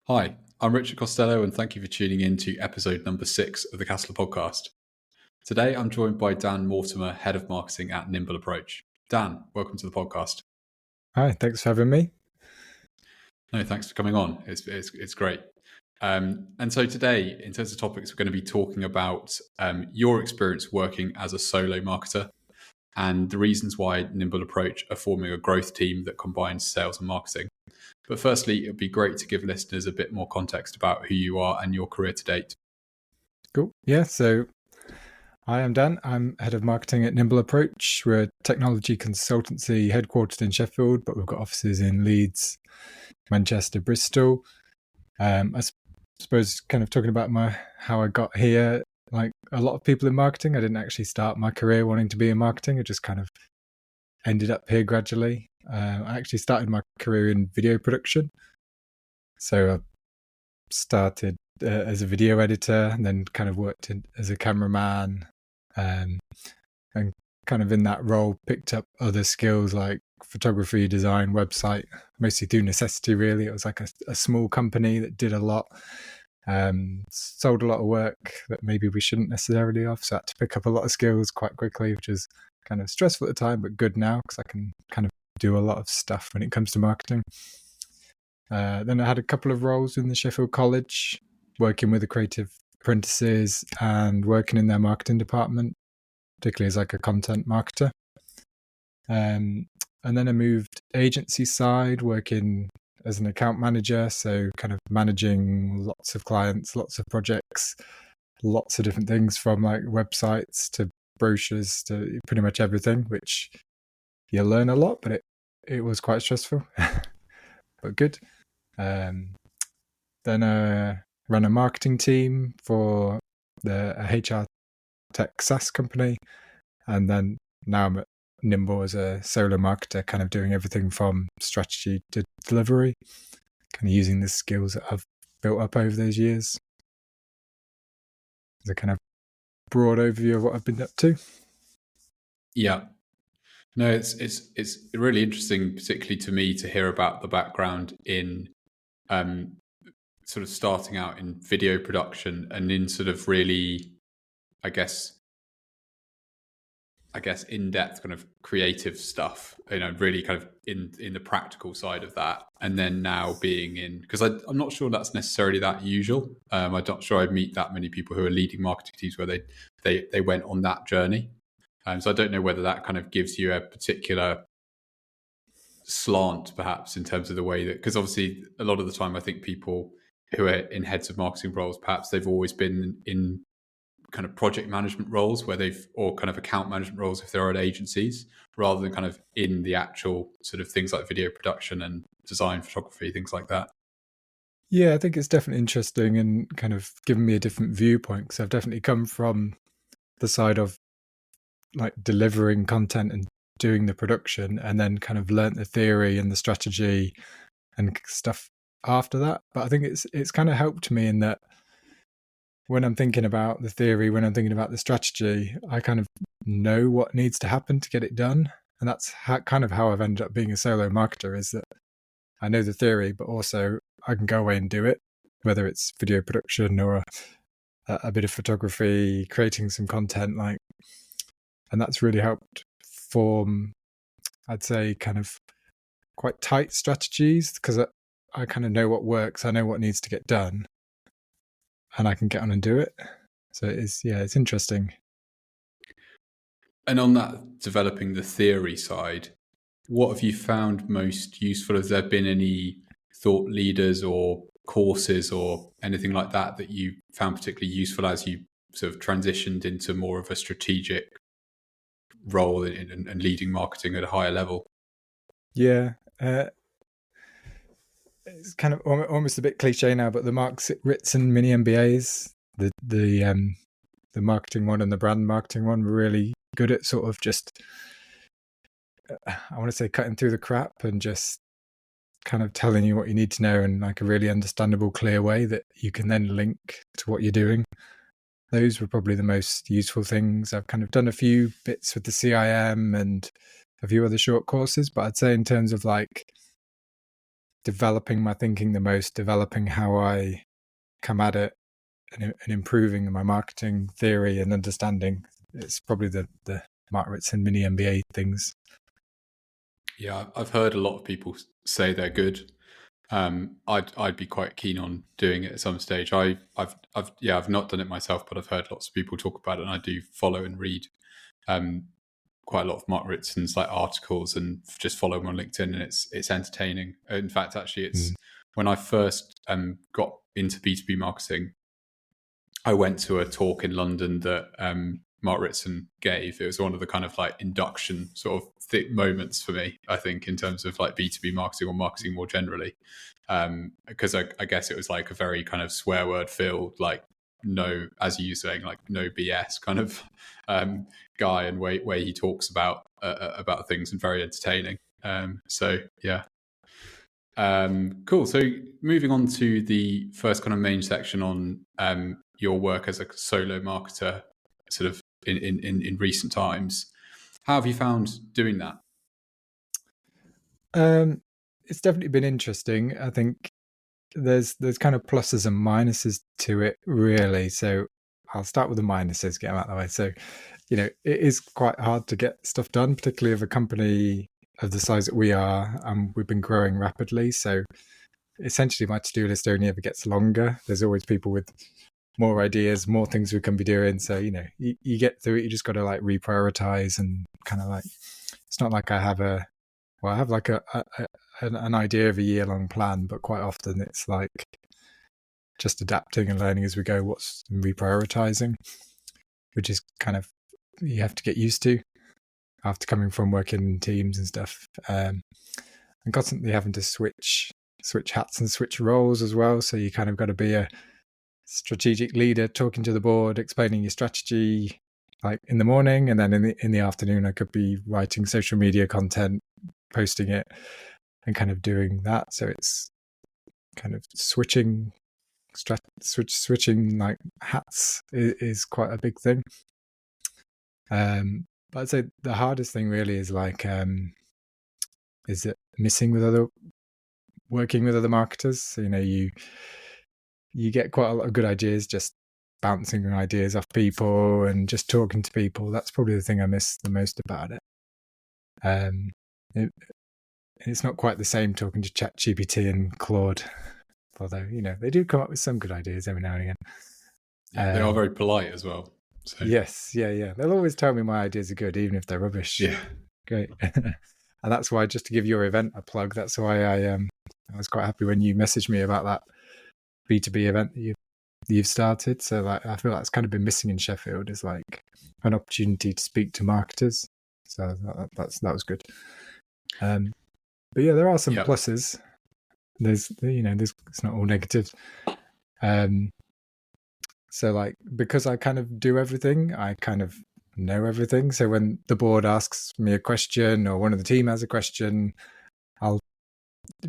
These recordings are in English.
Hi, I'm Richard Costello, and thank you for tuning in to episode number 6 of the Castler podcast. Today, I'm joined by Dan Mortimer, Head of Marketing at Nimble Approach. Dan, welcome to the podcast. Hi, thanks for having me. No, thanks for coming on. It's great. And so today, in terms of topics, we're going to be talking about your experience working as a solo marketer and the reasons why Nimble Approach are forming a growth team that combines sales and marketing. But firstly, it would be great to give listeners a bit more context about who you are and your career to date. Cool. Yeah, so hi, I'm Dan. I'm Head of Marketing at Nimble Approach. We're a technology consultancy headquartered in Sheffield, but we've got offices in Leeds, Manchester, Bristol. I suppose kind of talking about how I got here, like a lot of people in marketing, I didn't actually start my career wanting to be in marketing. I just kind of ended up here gradually. I actually started my career in video production. So I started as a video editor and then kind of worked as a cameraman and kind of in that role picked up other skills like photography, design, website, mostly through necessity really. It was like a small company that did a lot, sold a lot of work that maybe we shouldn't necessarily have, so I had to pick up a lot of skills quite quickly, which is kind of stressful at the time but good now because I can kind of do a lot of stuff when it comes to marketing. Then I had a couple of roles in the Sheffield College, working with the creative apprentices and working in their marketing department, particularly as like a content marketer. And then I moved agency side, working as an account manager, so kind of managing lots of clients, lots of projects, lots of different things from like websites to brochures to pretty much everything, which you learn a lot, but it was quite stressful, but good. Then I ran a marketing team for a HR tech SaaS company. And then now I'm at Nimble as a solo marketer, kind of doing everything from strategy to delivery, kind of using the skills that I've built up over those years. As a kind of broad overview of what I've been up to. Yeah. No, it's really interesting, particularly to me, to hear about the background in sort of starting out in video production and in sort of really, I guess in-depth kind of creative stuff, really kind of in the practical side of that. And then now being in, because I'm not sure that's necessarily that usual. I'm not sure I meet that many people who are leading marketing teams where they went on that journey. So I don't know whether that kind of gives you a particular slant, perhaps, in terms of the way that, because obviously a lot of the time I think people who are in heads of marketing roles, perhaps they've always been in kind of project management roles or kind of account management roles if they're at agencies, rather than kind of in the actual sort of things like video production and design, photography, things like that. Yeah, I think it's definitely interesting and kind of given me a different viewpoint, because I've definitely come from the side of like delivering content and doing the production, and then kind of learnt the theory and the strategy and stuff after that. But I think it's kind of helped me in that when I'm thinking about the theory, when I'm thinking about the strategy, I kind of know what needs to happen to get it done. And that's kind of how I've ended up being a solo marketer, is that I know the theory, but also I can go away and do it, whether it's video production or a bit of photography, creating some content, and that's really helped form, I'd say, kind of quite tight strategies, because I kind of know what works, I know what needs to get done, and I can get on and do it. So it's interesting. And on that, developing the theory side, what have you found most useful? Has there been any thought leaders or courses or anything like that you found particularly useful as you sort of transitioned into more of a strategic role and leading marketing at a higher level? Yeah. It's kind of almost a bit cliche now, but the Mark Ritson mini MBAs, the marketing one and the brand marketing one, were really good at sort of just, I want to say, cutting through the crap and just kind of telling you what you need to know in like a really understandable, clear way that you can then link to what you're doing. Those were probably the most useful things. I've kind of done a few bits with the CIM and a few other short courses, but I'd say in terms of like developing my thinking the most, developing how I come at it, and improving my marketing theory and understanding. It's probably the Mark Ritson mini MBA things. Yeah, I've heard a lot of people say they're good. I'd be quite keen on doing it at some stage. I've not done it myself, but I've heard lots of people talk about it, and I do follow and read quite a lot of Mark Ritson's like articles, and just follow him on LinkedIn, and it's entertaining. In fact, actually, it's when I first got into B2B marketing, I went to a talk in London that Mark Ritson gave. It was one of the kind of like induction sort of thick moments for me, I think, in terms of like B2B marketing or marketing more generally. Because I guess it was like a very kind of swear word filled, like no, as you were saying, like no BS kind of guy, and way he talks about things, and very entertaining. So yeah. Cool. So moving on to the first kind of main section on your work as a solo marketer, sort of in recent times. How have you found doing that? It's definitely been interesting. I think there's kind of pluses and minuses to it, really. So I'll start with the minuses, get them out of the way. So, it is quite hard to get stuff done, particularly of a company of the size that we are. We've been growing rapidly. So essentially my to-do list only ever gets longer. There's always people with more ideas, more things we can be doing. So, you get through it, you just got to like reprioritize, and kind of like, it's not like I have like an idea of a year-long plan, but quite often it's like just adapting and learning as we go what's reprioritizing, which is kind of, you have to get used to after coming from working in teams and stuff, and constantly having to switch hats and switch roles as well. So you kind of got to be a strategic leader, talking to the board, explaining your strategy, like in the morning, and then in the afternoon I could be writing social media content, posting it, and kind of doing that. So it's kind of switching like hats is quite a big thing. But I'd say the hardest thing really is like is it working with other marketers. So, you get quite a lot of good ideas just bouncing ideas off people and just talking to people. That's probably the thing I miss the most about it. It's not quite the same talking to ChatGPT and Claude, although they do come up with some good ideas every now and again. Yeah, they are very polite as well. So. Yes, yeah. They'll always tell me my ideas are good, even if they're rubbish. Yeah, great. And that's why, just to give your event a plug, that's why I was quite happy when you messaged me about that B2B event that you've started. So like, I feel like it's kind of been missing in Sheffield, is like an opportunity to speak to marketers. So that was good. But yeah, there are some pluses. There's it's not all negative. So like, because I kind of do everything, I kind of know everything. So when the board asks me a question, or one of the team has a question, I'll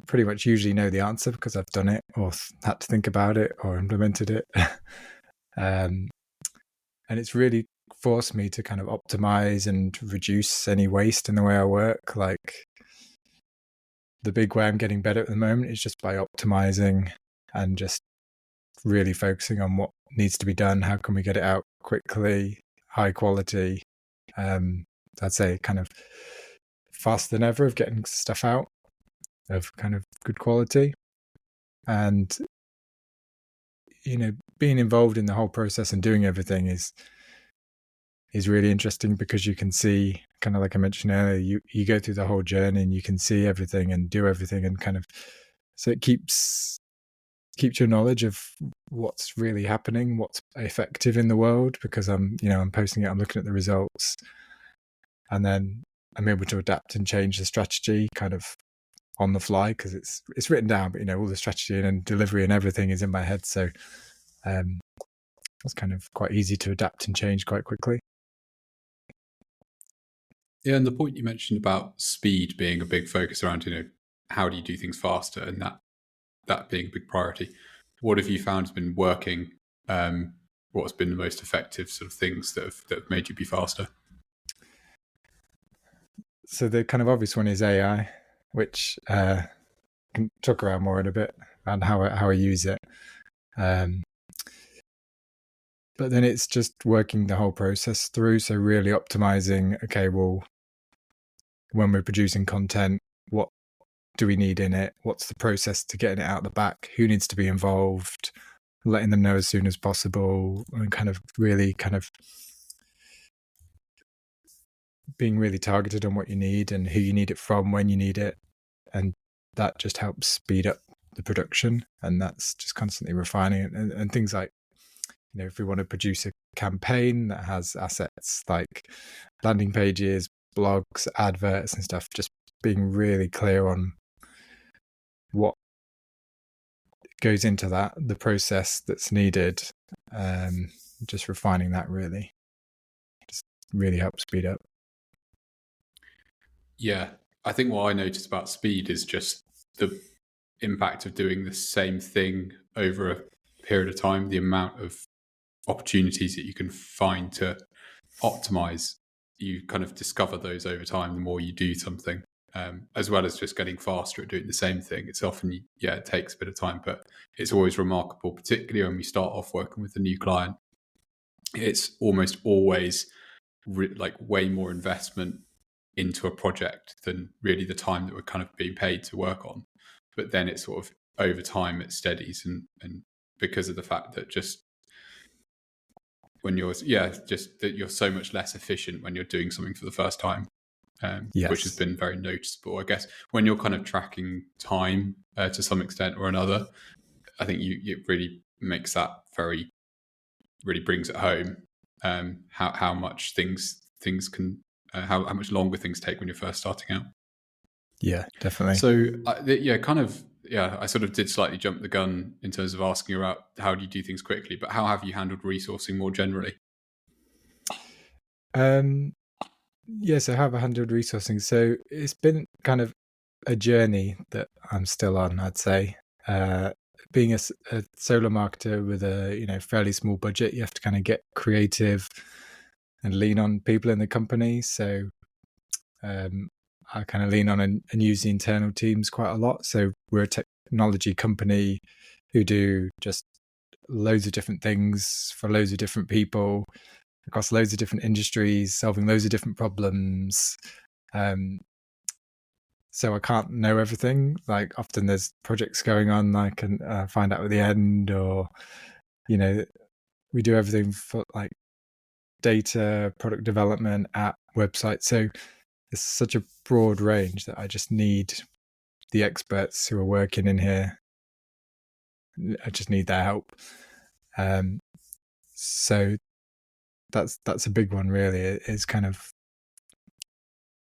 pretty much usually know the answer because I've done it, or had to think about it, or implemented it. And it's really forced me to kind of optimize and reduce any waste in the way I work. Like, the big way I'm getting better at the moment is just by optimizing and just really focusing on what needs to be done. How can we get it out quickly, high quality? I'd say kind of faster than ever of getting stuff out of kind of good quality. And, being involved in the whole process and doing everything is really interesting, because you can see, kind of like I mentioned earlier, you go through the whole journey and you can see everything and do everything, and kind of, so it keeps your knowledge of what's really happening, what's effective in the world, because I'm posting it, I'm looking at the results, and then I'm able to adapt and change the strategy kind of on the fly, because it's written down, but all the strategy and delivery and everything is in my head. So it's kind of quite easy to adapt and change quite quickly. Yeah, and the point you mentioned about speed being a big focus around, how do you do things faster, and that being a big priority. What have you found has been working? What's been the most effective sort of things that have made you be faster? So the kind of obvious one is AI, which can talk around more in a bit and how I use it. But then it's just working the whole process through. So really optimizing, okay, well, when we're producing content, what do we need in it? What's the process to getting it out the back? Who needs to be involved? Letting them know as soon as possible, and kind of being really targeted on what you need and who you need it from, when you need it. And that just helps speed up the production. And that's just constantly refining it. And things like, if we want to produce a campaign that has assets like landing pages, blogs, adverts and stuff, just being really clear on what goes into that, the process that's needed, just refining that really helps speed up. Yeah, I think what I noticed about speed is just the impact of doing the same thing over a period of time, the amount of opportunities that you can find to optimize. You kind of discover those over time the more you do something, as well as just getting faster at doing the same thing. It's often, it takes a bit of time, but it's always remarkable, particularly when we start off working with a new client. It's almost always like way more investment into a project than really the time that we're kind of being paid to work on. But then it's sort of over time it steadies, and because of the fact that just when you're that you're so much less efficient when you're doing something for the first time, which has been very noticeable. I guess when you're kind of tracking time to some extent or another, I think it really makes that really brings it home, how much things can how much longer things take when you're first starting out. Yeah, definitely. So I sort of did slightly jump the gun in terms of asking about how do you do things quickly, but how have you handled resourcing more generally? So how have I handled resourcing? So it's been kind of a journey that I'm still on, I'd say. Being a solo marketer with a fairly small budget, you have to kind of get creative and lean on people in the company. So I kind of lean on and use the internal teams quite a lot. So we're a technology company who do just loads of different things for loads of different people across loads of different industries, solving loads of different problems. So I can't know everything. Like often there's projects going on I can find out at the end, or, we do everything for like data, product development, app, website. So it's such a broad range that I just need the experts who are working in here. I just need their help. So that's a big one really, is kind of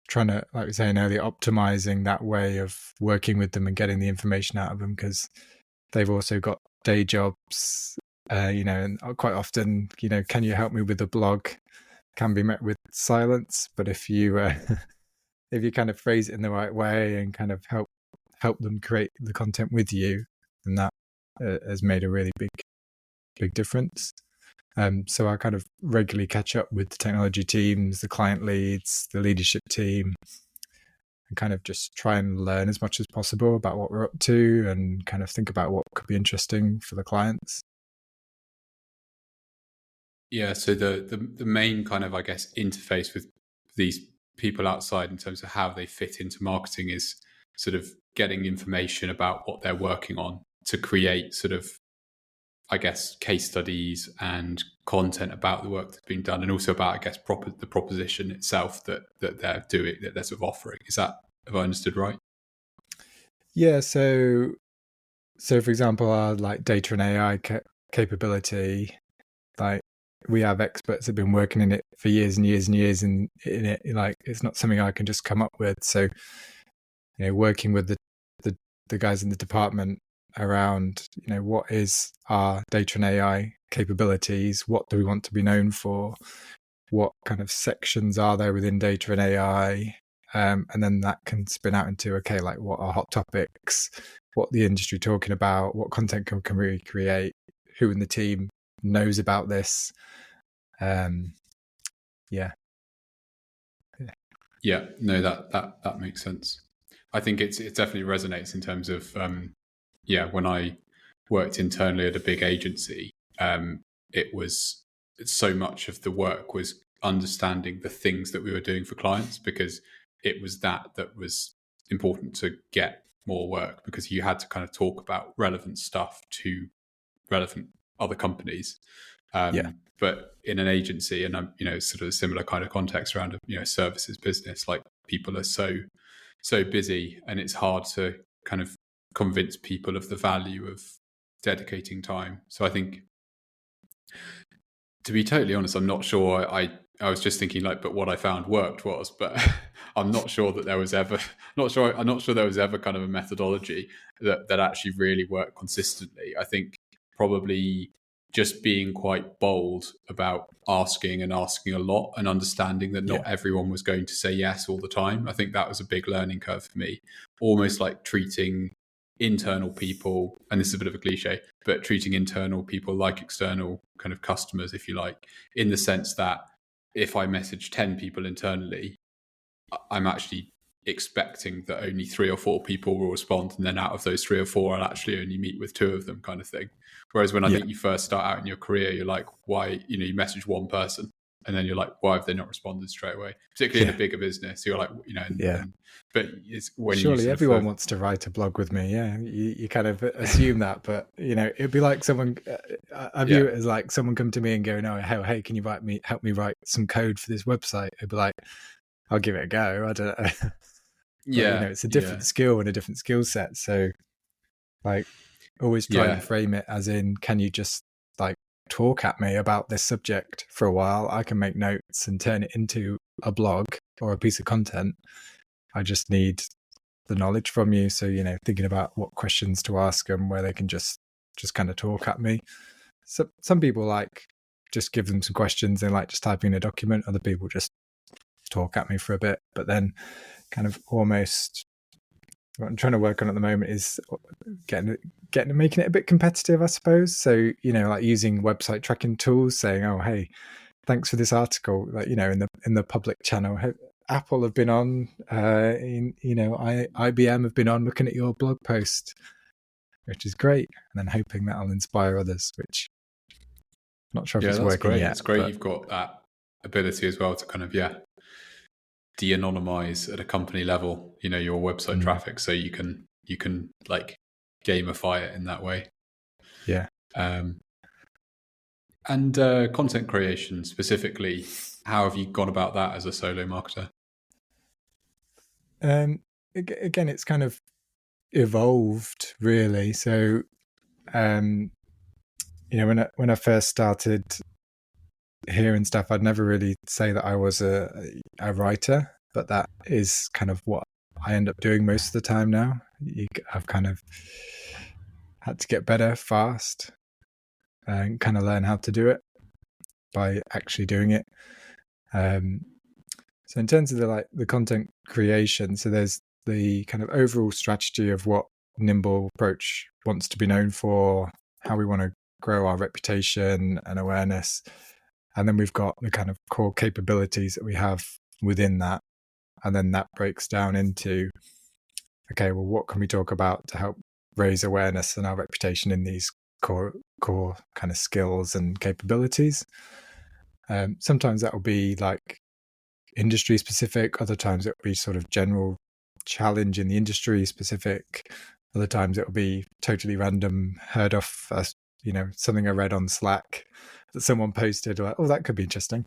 trying to, like we were saying earlier, optimizing that way of working with them and getting the information out of them, because they've also got day jobs, and quite often, can you help me with a blog, can be met with silence. But if you if you kind of phrase it in the right way and kind of help them create the content with you, then that has made a really big difference. So I kind of regularly catch up with the technology teams, the client leads, the leadership team, and kind of just try and learn as much as possible about what we're up to and kind of think about what could be interesting for the clients. Yeah, so the main kind of, I guess, interface with these people outside in terms of how they fit into marketing is sort of getting information about what they're working on to create sort of, I guess, case studies and content about the work that's being done, and also about, I guess, the proposition itself that they're doing, that they're sort of offering. Have I understood right? Yeah. So for example, our like data and AI capability, like we have experts that have been working in it for years and years and years, and in it, like it's not something I can just come up with. So, working with the guys in the department around, what is our data and AI capabilities? What do we want to be known for? What kind of sections are there within data and AI? And then that can spin out into, okay, like what are hot topics? What the industry talking about? What content can we create? Who in the team knows about this? Yeah, no, that makes sense. I think it definitely resonates in terms of when I worked internally at a big agency, it was so much of the work was understanding the things that we were doing for clients, because it was that was important to get more work, because you had to kind of talk about relevant stuff to relevant other companies. Yeah. But in an agency, and sort of a similar kind of context around a services business, like people are so busy, and it's hard to kind of convince people of the value of dedicating time. So I think, to be totally honest, I'm not sure. I was just thinking but what I found worked was, but I'm not sure that there was ever. I'm not sure there was ever kind of a methodology that actually really worked consistently. I think probably just being quite bold about asking a lot, and understanding that not everyone was going to say yes all the time. I think that was a big learning curve for me. Almost like treating internal people, and this is a bit of a cliche, but treating internal people like external kind of customers, if you like, in the sense that if I message 10 people internally, I'm actually expecting that only 3 or 4 people will respond, and then out of those 3 or 4, I'll actually only meet with 2 of them, kind of thing. Whereas when I think you first start out in your career, you're like, why, you message one person, and then you're like, why have they not responded straight away? Particularly in a bigger business, you're like, but it's when surely everyone wants to write a blog with me. Yeah, you kind of assume that, but it'd be like someone. I view it as like someone come to me and go, "No, hey, can you help me write some code for this website?" It'd be like, I'll give it a go. I don't know. But, it's a different skill and a different skill set. So, like, always try and frame it as in, can you just like talk at me about this subject for a while? I can make notes and turn it into a blog or a piece of content. I just need the knowledge from you. So, thinking about what questions to ask them, where they can just kind of talk at me. So some people like just give them some questions and like just type in a document. Other people just talk at me for a bit, but then kind of almost what I'm trying to work on at the moment is making it a bit competitive, I suppose. So, like using website tracking tools, saying, "Oh, hey, thanks for this article." Like, in the public channel, Apple have been on, IBM have been on looking at your blog post, which is great. And then hoping that'll inspire others, which I'm not sure if it's working great. yet. It's great. You've got that ability as well to kind of, de-anonymize at a company level, your website traffic, so you can like gamify it in that way. Yeah. And content creation specifically, how have you gone about that as a solo marketer? Again, it's kind of evolved really. So, when I first started here and stuff, I'd never really say that I was a writer, but that is kind of what I end up doing most of the time now. I've kind of had to get better fast and kind of learn how to do it by actually doing it. So in terms of the content creation, so there's the kind of overall strategy of what Nimble Approach wants to be known for, how we want to grow our reputation and awareness. And then we've got the kind of core capabilities that we have within that. And then that breaks down into, okay, well, what can we talk about to help raise awareness and our reputation in these core kind of skills and capabilities? Sometimes that will be like industry specific. Other times it will be sort of general challenge in the industry specific. Other times it will be totally random, heard of, something I read on Slack that someone posted, like, oh, that could be interesting.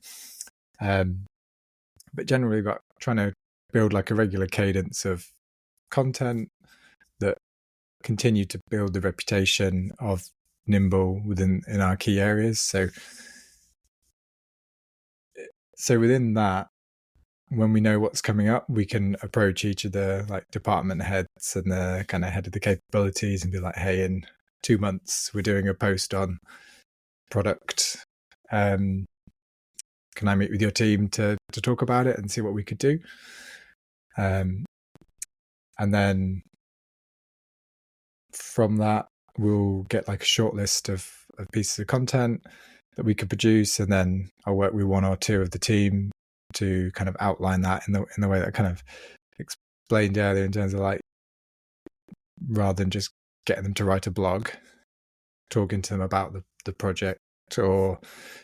But generally we're trying to build like a regular cadence of content that continue to build the reputation of Nimble in our key areas. So within that, when we know what's coming up, we can approach each of the like department heads and the kind of head of the capabilities and be like, hey, in 2 months, we're doing a post on product. Can I meet with your team to talk about it and see what we could do? And then from that, we'll get like a short list of pieces of content that we could produce, and then I'll work with 1 or 2 of the team to kind of outline that in the way that kind of explained earlier in terms of like, rather than just getting them to write a blog, talking to them about the project or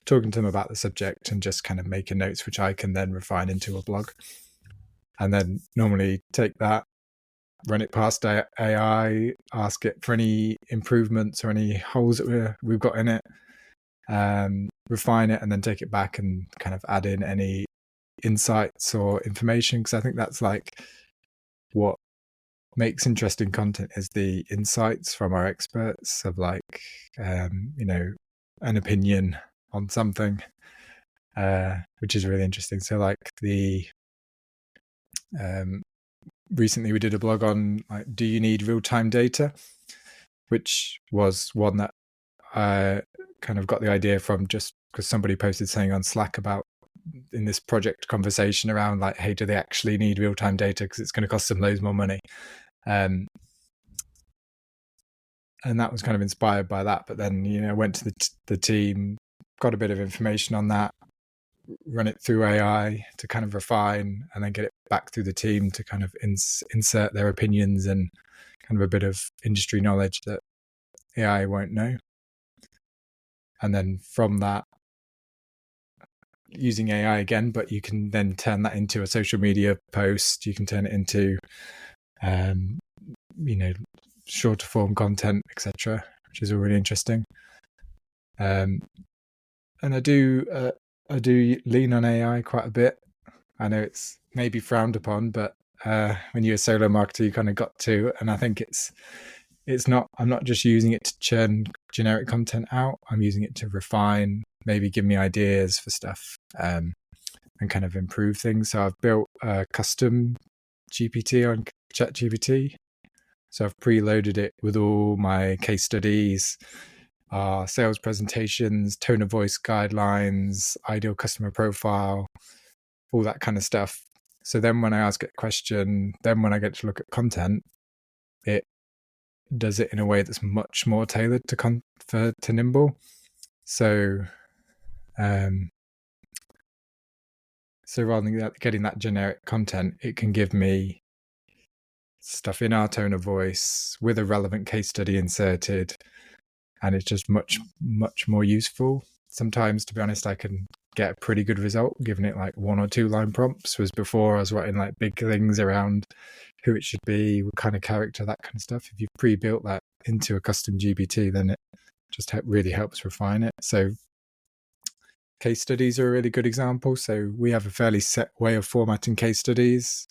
talking to them about the subject and just kind of making notes, which I can then refine into a blog. And then normally take that, run it past AI, ask it for any improvements or any holes that we've got in it, refine it, and then take it back and kind of add in any insights or information. Because I think that's like what makes interesting content is the insights from our experts of like, an opinion on something, which is really interesting. So like recently we did a blog on like, do you need real-time data, which was one that I kind of got the idea from just because somebody posted something on Slack about in this project conversation around like, hey, do they actually need real-time data because it's going to cost them loads more money. And that was kind of inspired by that. But then, went to the team, got a bit of information on that, run it through AI to kind of refine, and then get it back through the team to kind of insert their opinions and kind of a bit of industry knowledge that AI won't know. And then from that, using AI again, but you can then turn that into a social media post. You can turn it into, shorter form content, etc., which is all really interesting. And I do lean on AI quite a bit. I know it's maybe frowned upon, but when you're a solo marketer, you kind of got to. And I think it's not. I'm not just using it to churn generic content out. I'm using it to refine, maybe give me ideas for stuff, and kind of improve things. So I've built a custom GPT on ChatGPT. So I've preloaded it with all my case studies, sales presentations, tone of voice guidelines, ideal customer profile, all that kind of stuff. So then when I ask it a question, then when I get to look at content, it does it in a way that's much more tailored to Nimble. So rather than getting that generic content, it can give me stuff in our tone of voice with a relevant case study inserted, and it's just much, much more useful. Sometimes, to be honest, I can get a pretty good result giving it like 1 or 2 line prompts, whereas before I was writing like big things around who it should be, what kind of character, that kind of stuff. If you've pre-built that into a custom GPT, then it just really helps refine it. So case studies are a really good example. So we have a fairly set way of formatting case studies,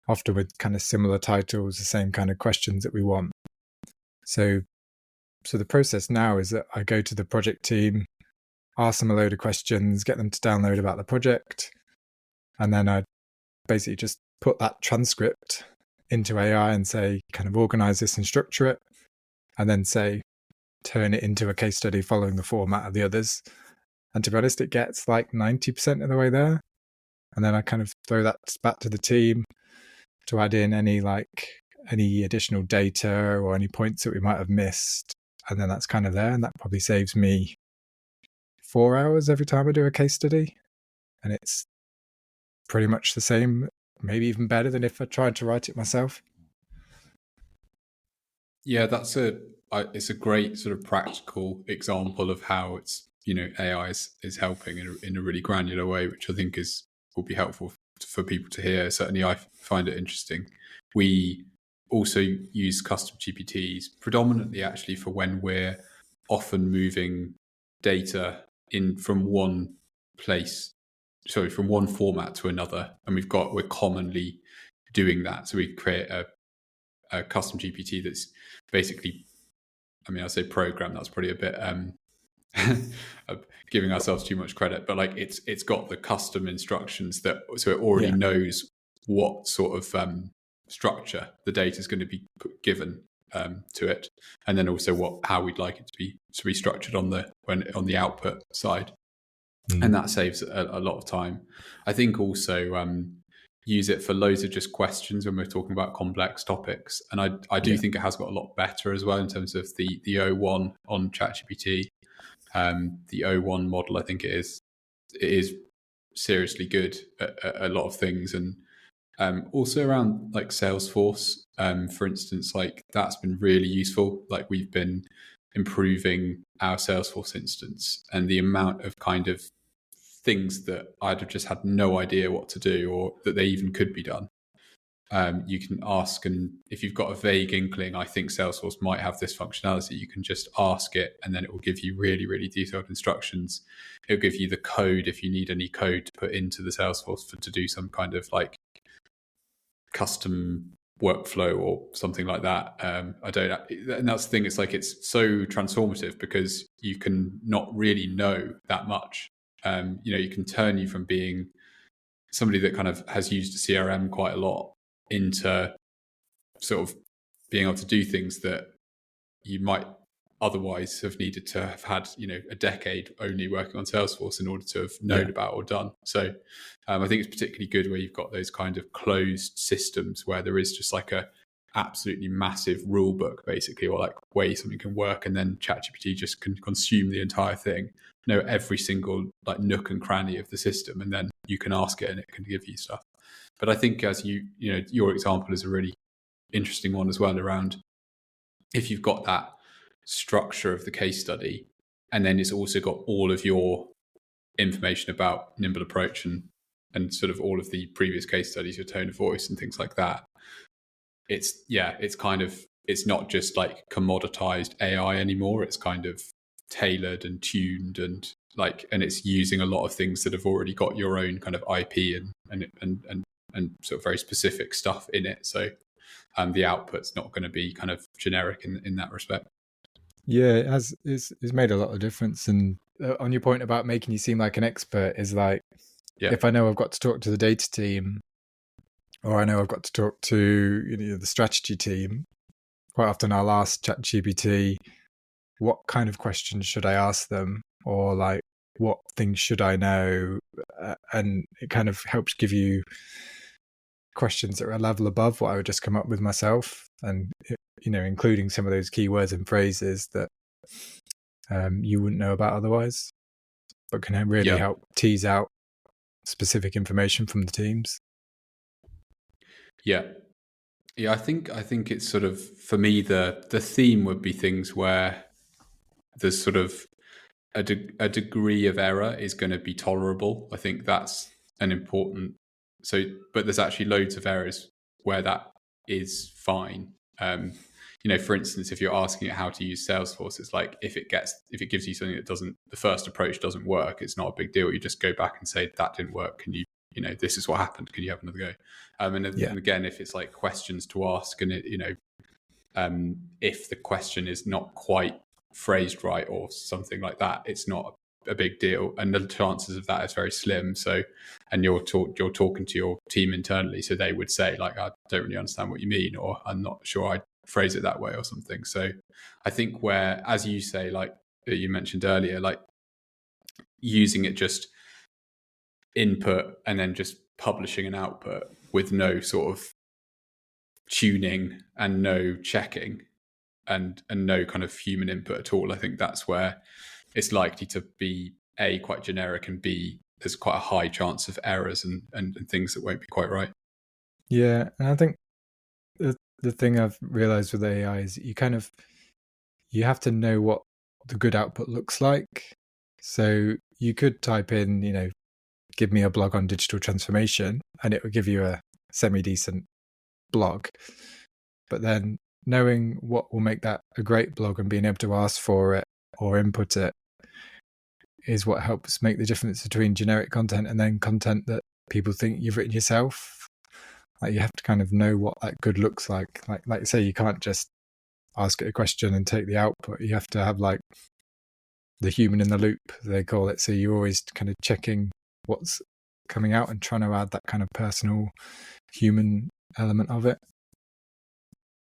often with kind of similar titles, the same kind of questions that we want. So the process now is that I go to the project team, ask them a load of questions, get them to download about the project, and then I basically just put that transcript into AI and say, kind of organize this and structure it, and then say, turn it into a case study following the format of the others. And to be honest, it gets like 90% of the way there. And then I kind of throw that back to the team to add in any additional data or any points that we might have missed. And then that's kind of there. And that probably saves me 4 hours every time I do a case study. And it's pretty much the same, maybe even better than if I tried to write it myself. Yeah, it's a great sort of practical example of how it's, AI is helping in a really granular way, which I think will be helpful for people to hear. Certainly I find it interesting. We also use custom GPTs predominantly actually for when we're often moving data in from one format to another, and we're commonly doing that. So we create a custom GPT that's basically, I say program, that's probably a bit giving ourselves too much credit, but like it's got the custom instructions so it already knows what sort of structure the data is going to be given to it, and then also how we'd like it to be structured on the output side. And that saves a lot of time. I think also use it for loads of just questions when we're talking about complex topics, and I do think it has got a lot better as well in terms of the O1 on ChatGPT. The O1 model, I think it is seriously good at a lot of things, and Also around like Salesforce, for instance, like that's been really useful. Like we've been improving our Salesforce instance, and the amount of kind of things that I'd have just had no idea what to do or that they even could be done. You can ask, and if you've got a vague inkling, I think Salesforce might have this functionality, you can just ask it and then it will give you really, really detailed instructions. It'll give you the code if you need any code to put into the Salesforce to do some kind of like custom workflow or something like that. I don't, and that's the thing. It's like it's so transformative because you can not really know that much. You can turn you from being somebody that kind of has used a CRM quite a lot into sort of being able to do things that you might otherwise have needed to have had, a decade only working on Salesforce in order to have known about or done. So I think it's particularly good where you've got those kind of closed systems where there is just like a absolutely massive rule book basically, or like way something can work, and then ChatGPT just can consume the entire thing, know every single like nook and cranny of the system, and then you can ask it and it can give you stuff. But I think as your example is a really interesting one as well, around if you've got that structure of the case study and then it's also got all of your information about Nimble Approach and sort of all of the previous case studies, your tone of voice and things like that, it's not just like commoditized AI anymore. It's kind of tailored and tuned and it's using a lot of things that have already got your own kind of IP and sort of very specific stuff in it. So the output's not going to be kind of generic in that respect. Yeah, it's made a lot of difference. And on your point about making you seem like an expert is like, if I know I've got to talk to the data team, or I know I've got to talk to the strategy team, quite often I'll ask ChatGPT, what kind of questions should I ask them? Or like, what things should I know? And it kind of helps give you questions that are a level above what I would just come up with myself. And, including some of those keywords and phrases that you wouldn't know about otherwise, but can really help tease out specific information from the teams. Yeah. I think it's sort of, for me, the theme would be things where there's sort of a degree of error is going to be tolerable. I think that's an important. But there's actually loads of errors where that is fine. For instance, if you're asking it how to use Salesforce, it's like if it gives you something that the first approach doesn't work, it's not a big deal. You just go back and say that didn't work. Can you, this is what happened. Can you have another go? And again, if it's like questions to ask, and it, if the question is not quite phrased right or something like that, it's not a big deal, and the chances of that is very slim. So, and you're talking to your team internally, so they would say like, I don't really understand what you mean, or I'm not sure I'd phrase it that way or something. So I think where, as you say, like you mentioned earlier, like using it just input and then just publishing an output with no sort of tuning and no checking and no kind of human input at all, I think that's where it's likely to be A, quite generic, and B, there's quite a high chance of errors and things that won't be quite right. Yeah, and I think the thing I've realized with AI is you have to know what the good output looks like. So you could type in, give me a blog on digital transformation, and it would give you a semi-decent blog. But then knowing what will make that a great blog and being able to ask for it or input it is what helps make the difference between generic content and then content that people think you've written yourself. Like you have to kind of know what that good looks like. Like you say, you can't just ask it a question and take the output. You have to have like the human in the loop, they call it. So you're always kind of checking what's coming out and trying to add that kind of personal human element of it.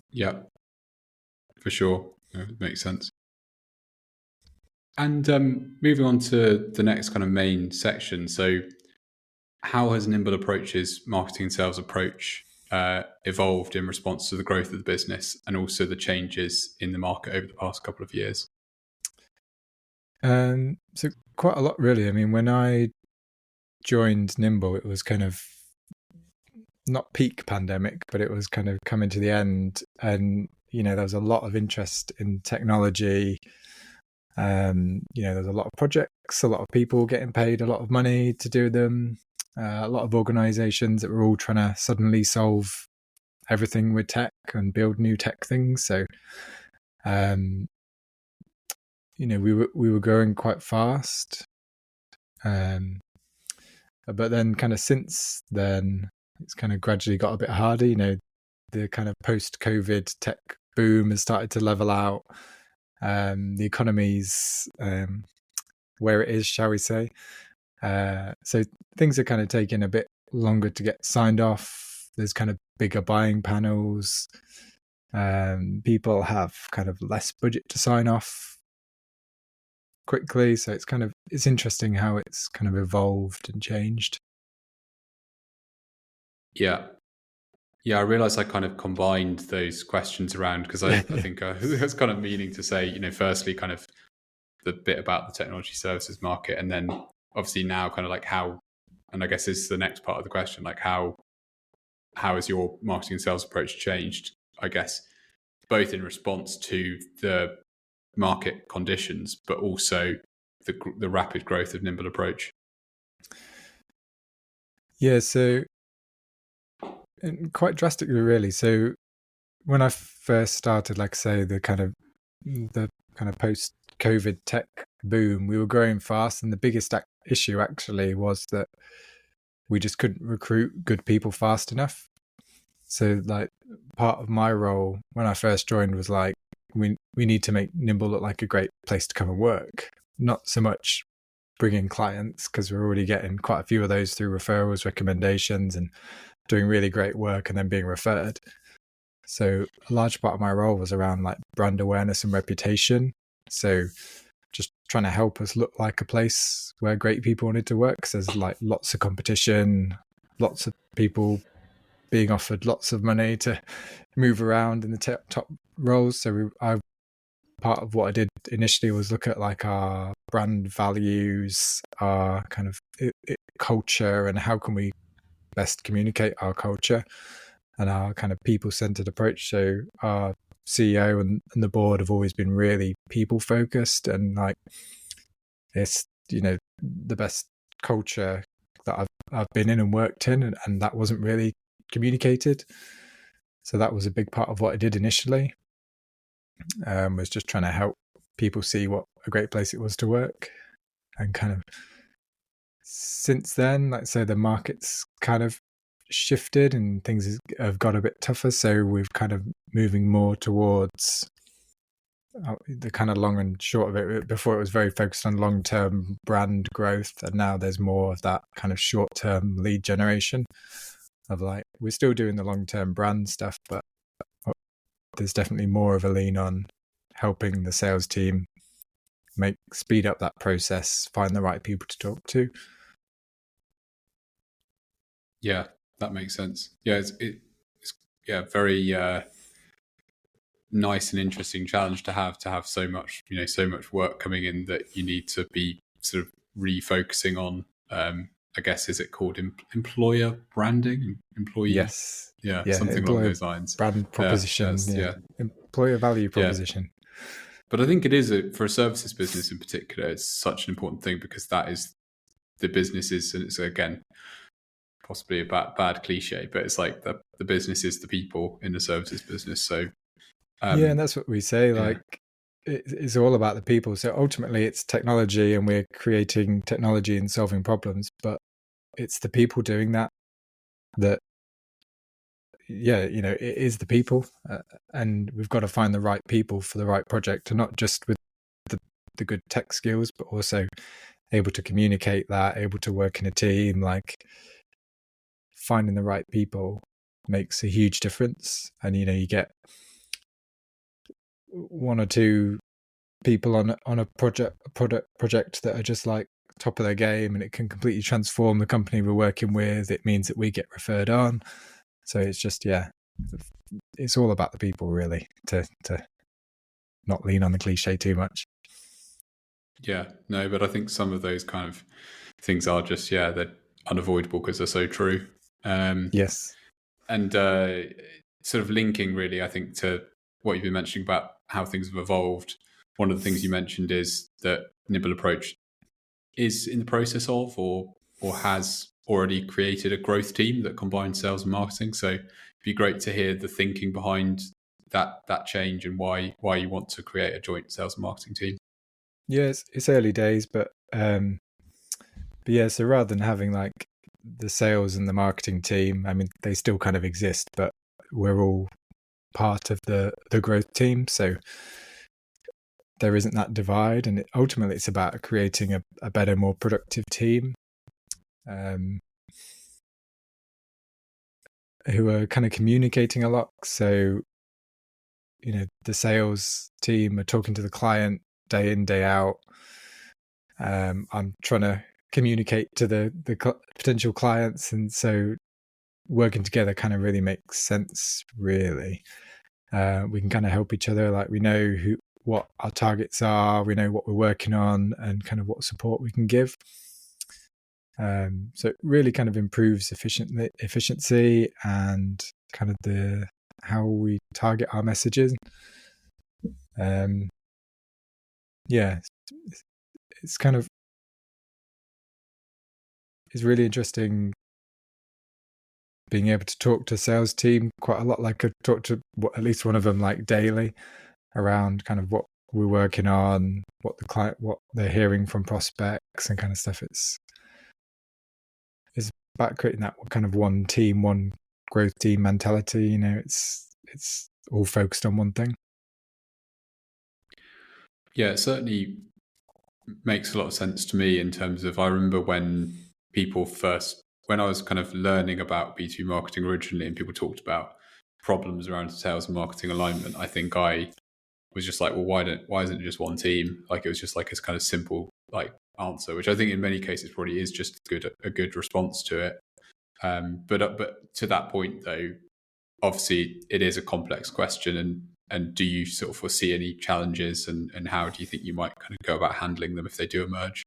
Yeah, for sure. It makes sense. And moving on to the next kind of main section. So how has Nimble Approach's marketing and sales approach evolved in response to the growth of the business and also the changes in the market over the past couple of years? So quite a lot, really. I mean, when I joined Nimble, it was kind of not peak pandemic, but it was kind of coming to the end, and there was a lot of interest in technology. There's a lot of projects, a lot of people getting paid a lot of money to do them, a lot of organizations that were all trying to suddenly solve everything with tech and build new tech things. So, we were growing quite fast. But then kind of since then, it's kind of gradually got a bit harder. The kind of post-COVID tech boom has started to level out. The economy's where it is, shall we say. So things are kind of taking a bit longer to get signed off. There's kind of bigger buying panels. People have kind of less budget to sign off quickly. So it's interesting how it's kind of evolved and changed. Yeah. I realized I kind of combined those questions around because I think I was kind of meaning to say, firstly, kind of the bit about the technology services market, and then obviously now kind of like how, and I guess this is the next part of the question, like how has your marketing and sales approach changed, I guess, both in response to the market conditions, but also the rapid growth of Nimble Approach? Yeah, so quite drastically, really. So when I first started, like I say, the kind of post-COVID tech boom, we were growing fast, and the biggest issue actually was that we just couldn't recruit good people fast enough. So like part of my role when I first joined was like, we need to make Nimble look like a great place to come and work, not so much bringing clients, because we're already getting quite a few of those through referrals, recommendations, and doing really great work and then being referred. So a large part of my role was around like brand awareness and reputation. So just trying to help us look like a place where great people wanted to work. So there's like lots of competition, lots of people being offered lots of money to move around in the top roles. So part of what I did initially was look at like our brand values, our kind of culture, and how can we best communicate our culture and our kind of people-centered approach. So our CEO and the board have always been really people-focused, and like it's the best culture that I've been in and worked in, and that wasn't really communicated. So that was a big part of what I did initially, was just trying to help people see what a great place it was to work. And kind of since then, like I say, the market's kind of shifted and things have got a bit tougher. So we've kind of moving more towards the kind of long and short of it. Before it was very focused on long-term brand growth, and now there's more of that kind of short-term lead generation of like, we're still doing the long-term brand stuff, but there's definitely more of a lean on helping the sales team speed up that process, find the right people to talk to. Yeah, that makes sense. Yeah, it's very nice and interesting challenge to have so much work coming in that you need to be sort of refocusing on. I guess, is it called employer branding? Employee? Yes. Yeah, something along those lines. Brand proposition. Yeah. Employer value proposition. Yeah. But I think it is for a services business in particular, it's such an important thing because that is the businesses, and it's again possibly a bad cliche, but it's like the business is the people in the services business. So and that's what we say. Like it's all about the people. So ultimately, it's technology, and we're creating technology and solving problems. But it's the people doing that. It is the people, and we've got to find the right people for the right project, and not just with the good tech skills, but also able to communicate that, able to work in a team. Like finding the right people makes a huge difference. And you get one or two people on a project that are just like top of their game, and it can completely transform the company we're working with. It means that we get referred on. So it's just, it's all about the people, really, to not lean on the cliche too much. Yeah, no, but I think some of those kind of things are just, they're unavoidable because they're so true. Yes. And sort of linking really, I think, to what you've been mentioning about how things have evolved. One of the things you mentioned is that Nimble Approach is in the process of or has already created a growth team that combines sales and marketing. So it'd be great to hear the thinking behind that change and why you want to create a joint sales and marketing team. Yeah, it's early days, but yeah, so rather than having like the sales and the marketing team, I mean, they still kind of exist, but we're all part of the growth team. So there isn't that divide, and ultimately it's about creating a better, more productive team who are kind of communicating a lot. So, the sales team are talking to the client day in, day out. I'm trying to communicate to the potential clients, and so working together kind of really makes sense, really. We can kind of help each other, like we know what our targets are, we know what we're working on, and kind of what support we can give. So it really kind of improves efficiency and kind of how we target our messages. Yeah, it's kind of, it's really interesting being able to talk to sales team quite a lot. Like I talk to at least one of them like daily around kind of what we're working on, what they're hearing from prospects and kind of stuff. It's about creating that kind of one team, one growth team mentality. It's all focused on one thing. Yeah, it certainly makes a lot of sense to me in terms of, I remember when I was kind of learning about B2B marketing originally and people talked about problems around sales and marketing alignment, I think I was just like, well, why isn't it just one team? Like, it was just like this kind of simple like answer, which I think in many cases probably is just a good response to it. But to that point though, obviously it is a complex question, and do you sort of foresee any challenges, and how do you think you might kind of go about handling them if they do emerge?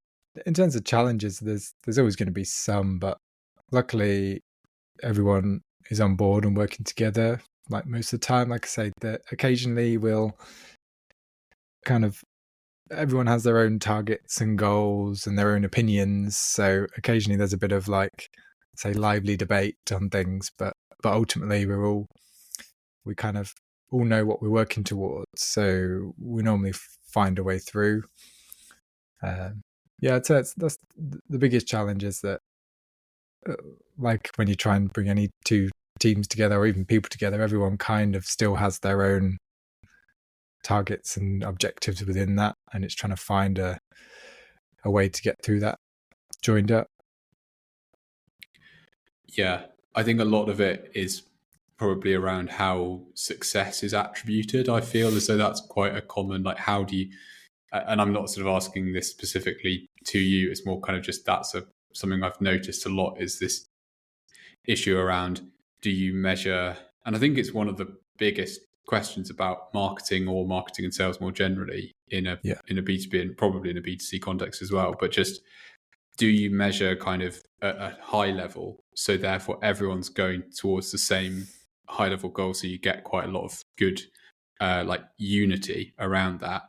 In terms of challenges, there's always going to be some, but luckily everyone is on board and working together. Like most of the time, like I say, that occasionally we'll kind of, everyone has their own targets and goals and their own opinions. So occasionally there's a bit of like, say, lively debate on things, but ultimately we kind of all know what we're working towards. So we normally find a way through. Yeah, I'd say that's the biggest challenge, is that like when you try and bring any two teams together or even people together, everyone kind of still has their own targets and objectives within that, and it's trying to find a way to get through that joined up. Yeah, I think a lot of it is probably around how success is attributed. I feel as though that's quite a common, like, how do you, and I'm not sort of asking this specifically to you, it's more kind of just something I've noticed a lot, is this issue around, do you measure, and I think it's one of the biggest questions about marketing or marketing and sales more generally in a B2B and probably in a B2C context as well, but just, do you measure kind of at a high level, so therefore everyone's going towards the same high level goal, so you get quite a lot of good like unity around that,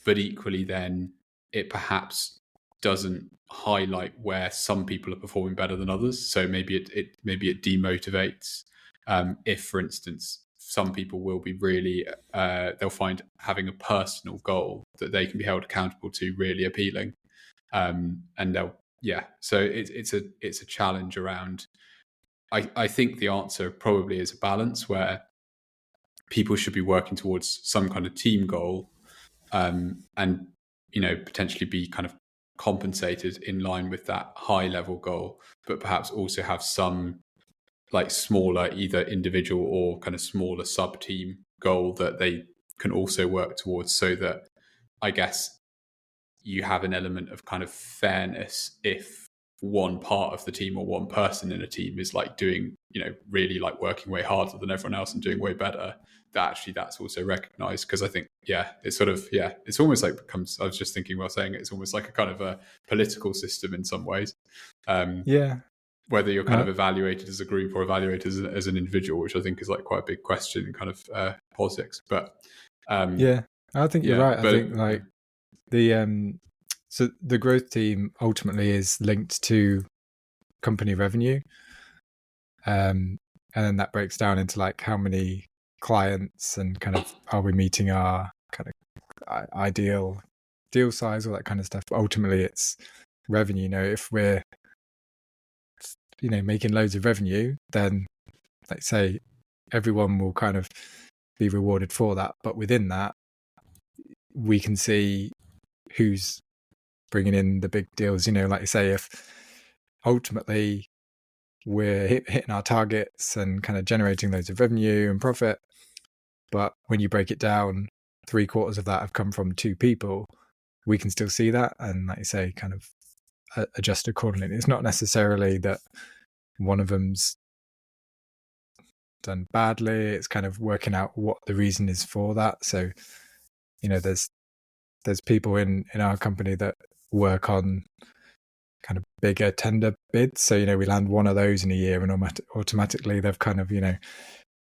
but equally then it perhaps doesn't highlight where some people are performing better than others, so maybe it demotivates if, for instance, some people will be really they'll find having a personal goal that they can be held accountable to really appealing, and so it's a challenge around. I think the answer probably is a balance where people should be working towards some kind of team goal, and potentially be kind of compensated in line with that high level goal, but perhaps also have some like smaller, either individual or kind of smaller sub team goal that they can also work towards, so that I guess you have an element of kind of fairness if one part of the team or one person in a team is like doing, really like working way harder than everyone else and doing way better, that's also recognized. Because I think, it's sort of, it's almost like I was just thinking while saying it, it's almost like a kind of a political system in some ways. Yeah. whether you're kind of evaluated as a group or evaluated as an individual, which I think is like quite a big question in kind of politics. But yeah, I think you're right. I think like so the growth team ultimately is linked to company revenue, and then that breaks down into like how many clients and kind of are we meeting our kind of ideal deal size, all that kind of stuff. But ultimately, it's revenue. If we're making loads of revenue, then let's say everyone will kind of be rewarded for that. But within that, we can see who's bringing in the big deals. Like you say, if ultimately we're hitting our targets and kind of generating loads of revenue and profit, but when you break it down, 3/4 of that have come from 2 people, we can still see that, and like you say, kind of adjust accordingly. It's not necessarily that one of them's done badly. It's kind of working out what the reason is for that. So there's people in our company that work on kind of bigger tender bids. So we land one of those in a year, and automatically they've kind of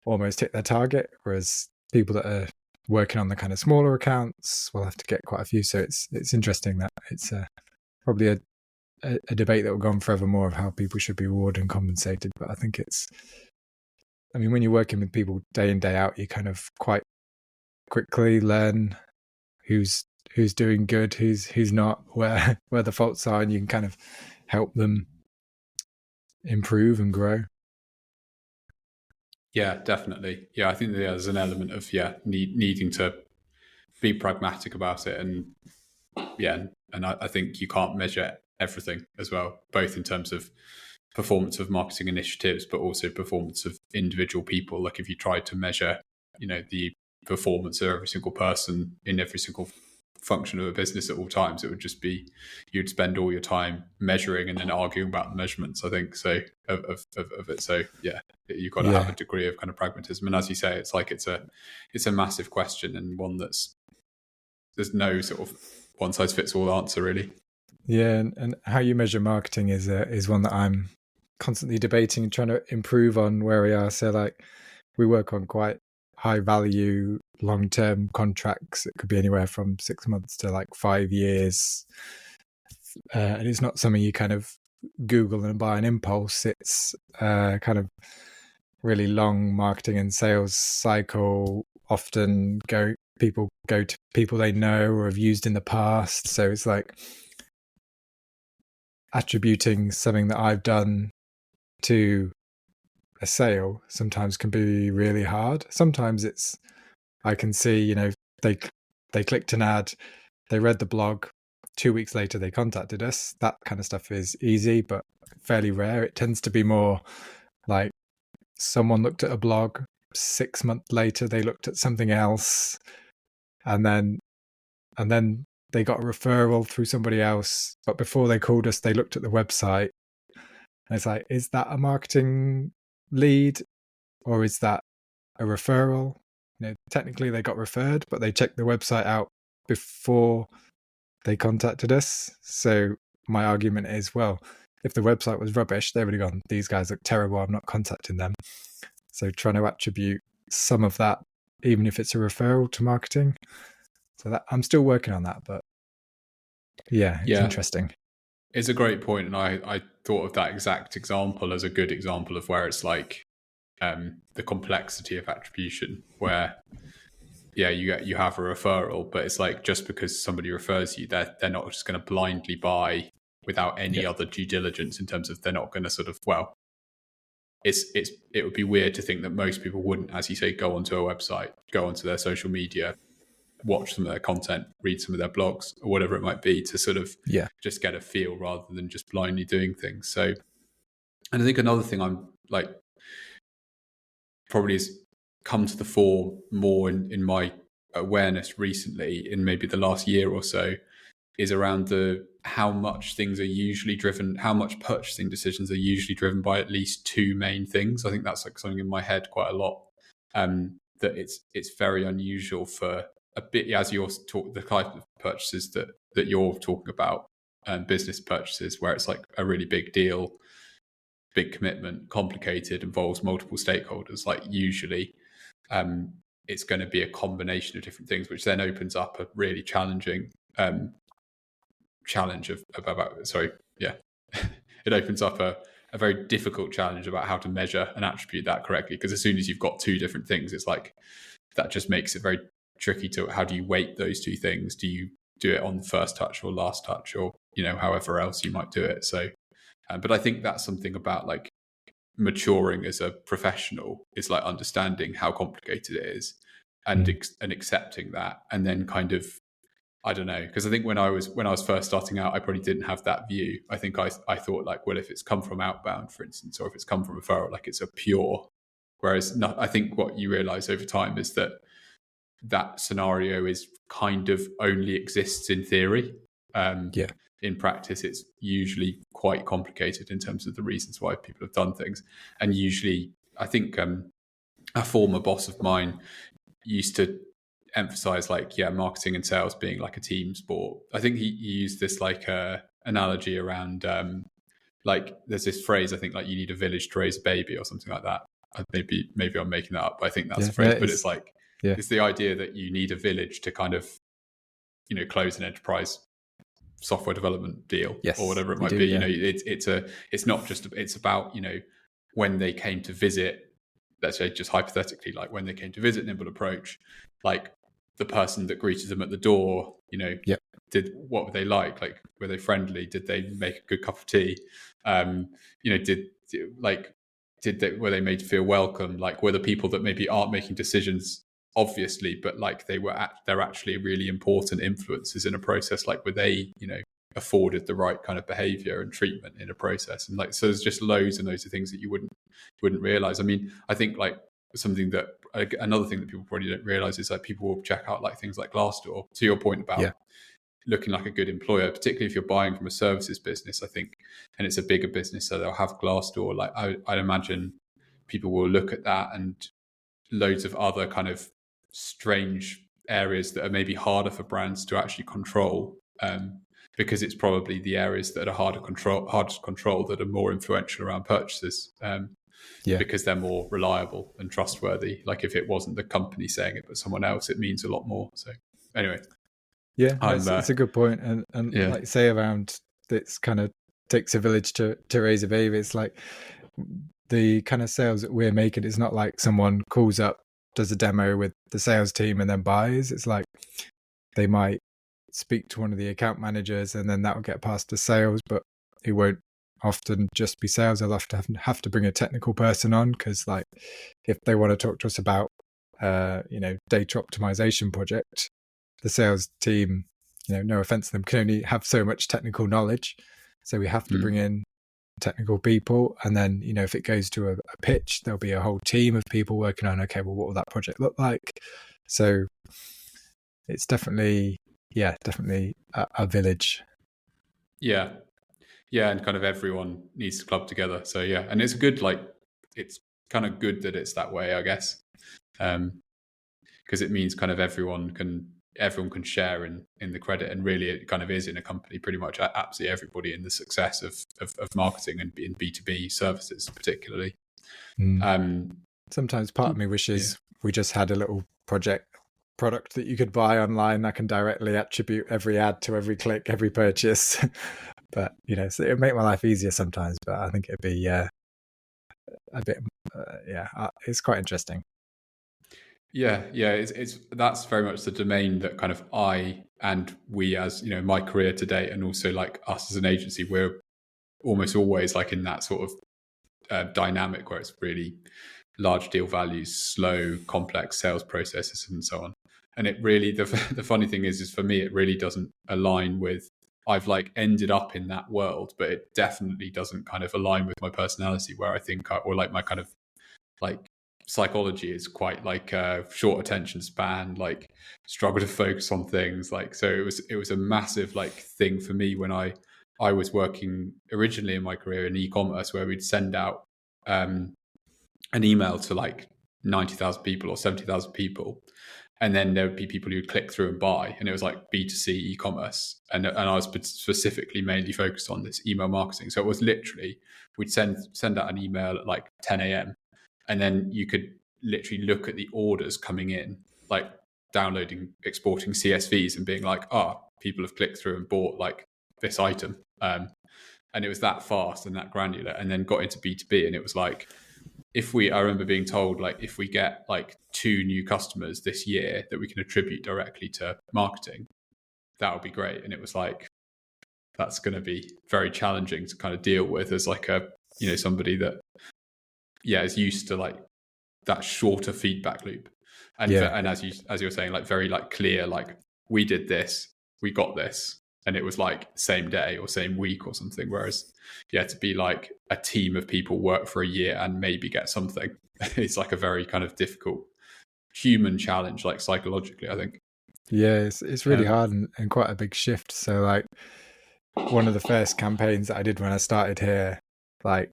almost hit their target, whereas people that are working on the kind of smaller accounts will have to get quite a few. So it's interesting that it's probably a debate that will go on forevermore of how people should be rewarded and compensated. But I think when you're working with people day in, day out, you kind of quite quickly learn who's doing good, who's not, where the faults are, and you can kind of help them improve and grow. Yeah, definitely. Yeah, I think there's an element of needing to be pragmatic about it, and I think you can't measure everything as well, both in terms of performance of marketing initiatives, but also performance of individual people. Like if you tried to measure, the performance of every single person in every single function of a business at all times, it would just be, you'd spend all your time measuring and then arguing about the measurements, I think, so of it. So yeah, you've got to have a degree of kind of pragmatism. And as you say, it's like it's a massive question, and one there's no sort of one size fits all answer really. Yeah, and how you measure marketing is one that I'm constantly debating and trying to improve on where we are. So like we work on quite high value long-term contracts. It could be anywhere from 6 months to like 5 years, and it's not something you kind of Google and buy an impulse. It's kind of really long marketing and sales cycle. Often people go to people they know or have used in the past. So it's like attributing something that I've done to a sale sometimes can be really hard. Sometimes I can see, they clicked an ad, they read the blog, 2 weeks later they contacted us. That kind of stuff is easy, but fairly rare. It tends to be more like someone looked at a blog, 6 months later they looked at something else, and then they got a referral through somebody else, but before they called us they looked at the website. And it's like, is that a marketing lead or is that a referral? Technically they got referred, but they checked the website out before they contacted us. So my argument is, well, if the website was rubbish, they would have gone, these guys look terrible, I'm not contacting them. So trying to attribute some of that, even if it's a referral, to marketing. So that I'm still working on that, but it's interesting. It's a great point, and I thought of that exact example as a good example of where it's like the complexity of attribution, where you have a referral, but it's like just because somebody refers you, they're not just going to blindly buy without any other due diligence, in terms of they're not going to sort of, it would be weird to think that most people wouldn't, as you say, go onto a website, go onto their social media, watch some of their content, read some of their blogs or whatever it might be, to sort of just get a feel rather than just blindly doing things. So, and I think another thing I'm like probably has come to the fore more in my awareness recently, in maybe the last year or so, is around how much purchasing decisions are usually driven by at least 2 main things. I think that's like something in my head quite a lot, that it's very unusual for a bit, as you're the type of purchases that you're talking about, business purchases, where it's like a really big deal. big commitment, complicated, involves multiple stakeholders, like usually it's going to be a combination of different things, which then opens up a really challenging challenge of about sorry yeah it opens up a very difficult challenge about how to measure and attribute that correctly, because as soon as you've got two different things, it's like that just makes it very tricky to how do you weight those two things. Do you do it on the first touch or last touch, or however else you might do it? So but I think that's something about like maturing as a professional, is like understanding how complicated it is and accepting that, and then kind of, I don't know, because I think when I was first starting out, I probably didn't have that view. I think I thought like, well, if it's come from outbound, for instance, or if it's come from referral, like it's a pure. Whereas I think what you realize over time is that scenario is kind of only exists in theory. In practice, it's usually quite complicated in terms of the reasons why people have done things. And usually, I think a former boss of mine used to emphasize like, marketing and sales being like a team sport. I think he used this like analogy around like there's this phrase, I think, like you need a village to raise a baby or something like that. Maybe I'm making that up, but I think that's the phrase. But it's like it's the idea that you need a village to kind of close an enterprise software development deal, or whatever it might be. It's not just, it's about when they came to visit, let's say just hypothetically, like when they came to visit Nimble Approach, like the person that greeted them at the door, what were they like? Like, were they friendly? Did they make a good cup of tea? Were they made to feel welcome? Like, were the people that maybe aren't making decisions obviously, but like they're actually really important influences in a process? Like, were they afforded the right kind of behavior and treatment in a process? And like, so there's just loads and loads of things that you wouldn't realize. I mean, I think like another thing that people probably don't realize is that people will check out like things like Glassdoor, to your point about looking like a good employer, particularly if you're buying from a services business, I think, and it's a bigger business, so they'll have Glassdoor. Like I'd imagine people will look at that and loads of other kind of strange areas that are maybe harder for brands to actually control, because it's probably the areas that are harder to control that are more influential around purchases, because they're more reliable and trustworthy. Like if it wasn't the company saying it but someone else, it means a lot more. So anyway, it's a good point. And like you say, around it's kind of takes a village to raise a baby. It's like the kind of sales that we're making is not like someone calls up, does a demo with the sales team and then buys. It's like they might speak to one of the account managers and then that will get passed to sales, but it won't often just be sales. They'll have to bring a technical person on, because like if they want to talk to us about data optimization project, the sales team, no offense to them, can only have so much technical knowledge. So we have to bring in technical people, and then if it goes to a pitch, there'll be a whole team of people working on, okay, well, what will that project look like? So it's definitely a village. And kind of everyone needs to club together. So and it's good, like it's kind of good that it's that way, I guess, because it means kind of everyone can share in the credit, and really it kind of is in a company pretty much absolutely everybody in the success of marketing and in B2B services particularly. Sometimes part of me wishes we just had a little product that you could buy online that can directly attribute every ad to every click, every purchase. But so it would make my life easier sometimes, but I think it'd be a bit it's quite interesting. It's that's very much the domain that kind of I and we, as my career to date, and also like us as an agency, we're almost always like in that sort of dynamic where it's really large deal values, slow, complex sales processes, and so on. And it really, the funny thing is for me, it really doesn't align with. I've like ended up in that world, but it definitely doesn't kind of align with my personality, where I think, or like my kind of like psychology is quite like short attention span, like struggle to focus on things. Like, so it was a massive like thing for me when I was working originally in my career in e-commerce, where we'd send out an email to like 90,000 people or 70,000 people, And then there would be people who would click through and buy, and it was like B2C e-commerce. And I was specifically mainly focused on this email marketing. So it was literally, we'd send out an email at like 10 a.m. and then you could literally look at the orders coming in, like downloading, exporting CSVs and being like, people have clicked through and bought like this item. And it was that fast and that granular, and then got into B2B. And it was like, I remember being told, like, if we get like 2 new customers this year that we can attribute directly to marketing, that would be great. And it was like, that's going to be very challenging to kind of deal with as like somebody that, is used to like that shorter feedback loop. And and as you're saying, like very like clear, like we did this, we got this, and it was like same day or same week or something. Whereas to be like a team of people work for a year and maybe get something, it's like a very kind of difficult human challenge, like psychologically, I think. Yeah, it's really hard and quite a big shift. So like one of the first campaigns that I did when I started here, like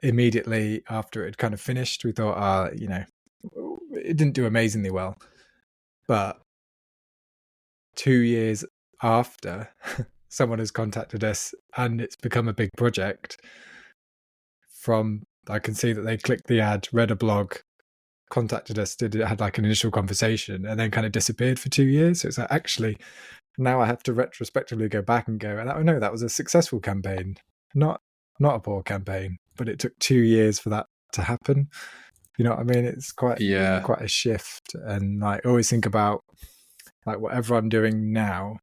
immediately after it had kind of finished, we thought, it didn't do amazingly well. But 2 years after, someone has contacted us and it's become a big project. I can see that they clicked the ad, read a blog, contacted us, had like an initial conversation, and then kind of disappeared for 2 years. So it's like, actually, now I have to retrospectively go back and go, no, that was a successful campaign, not a poor campaign, but it took 2 years for that to happen. You know what I mean? It's quite a shift. And I always think about like whatever I'm doing now,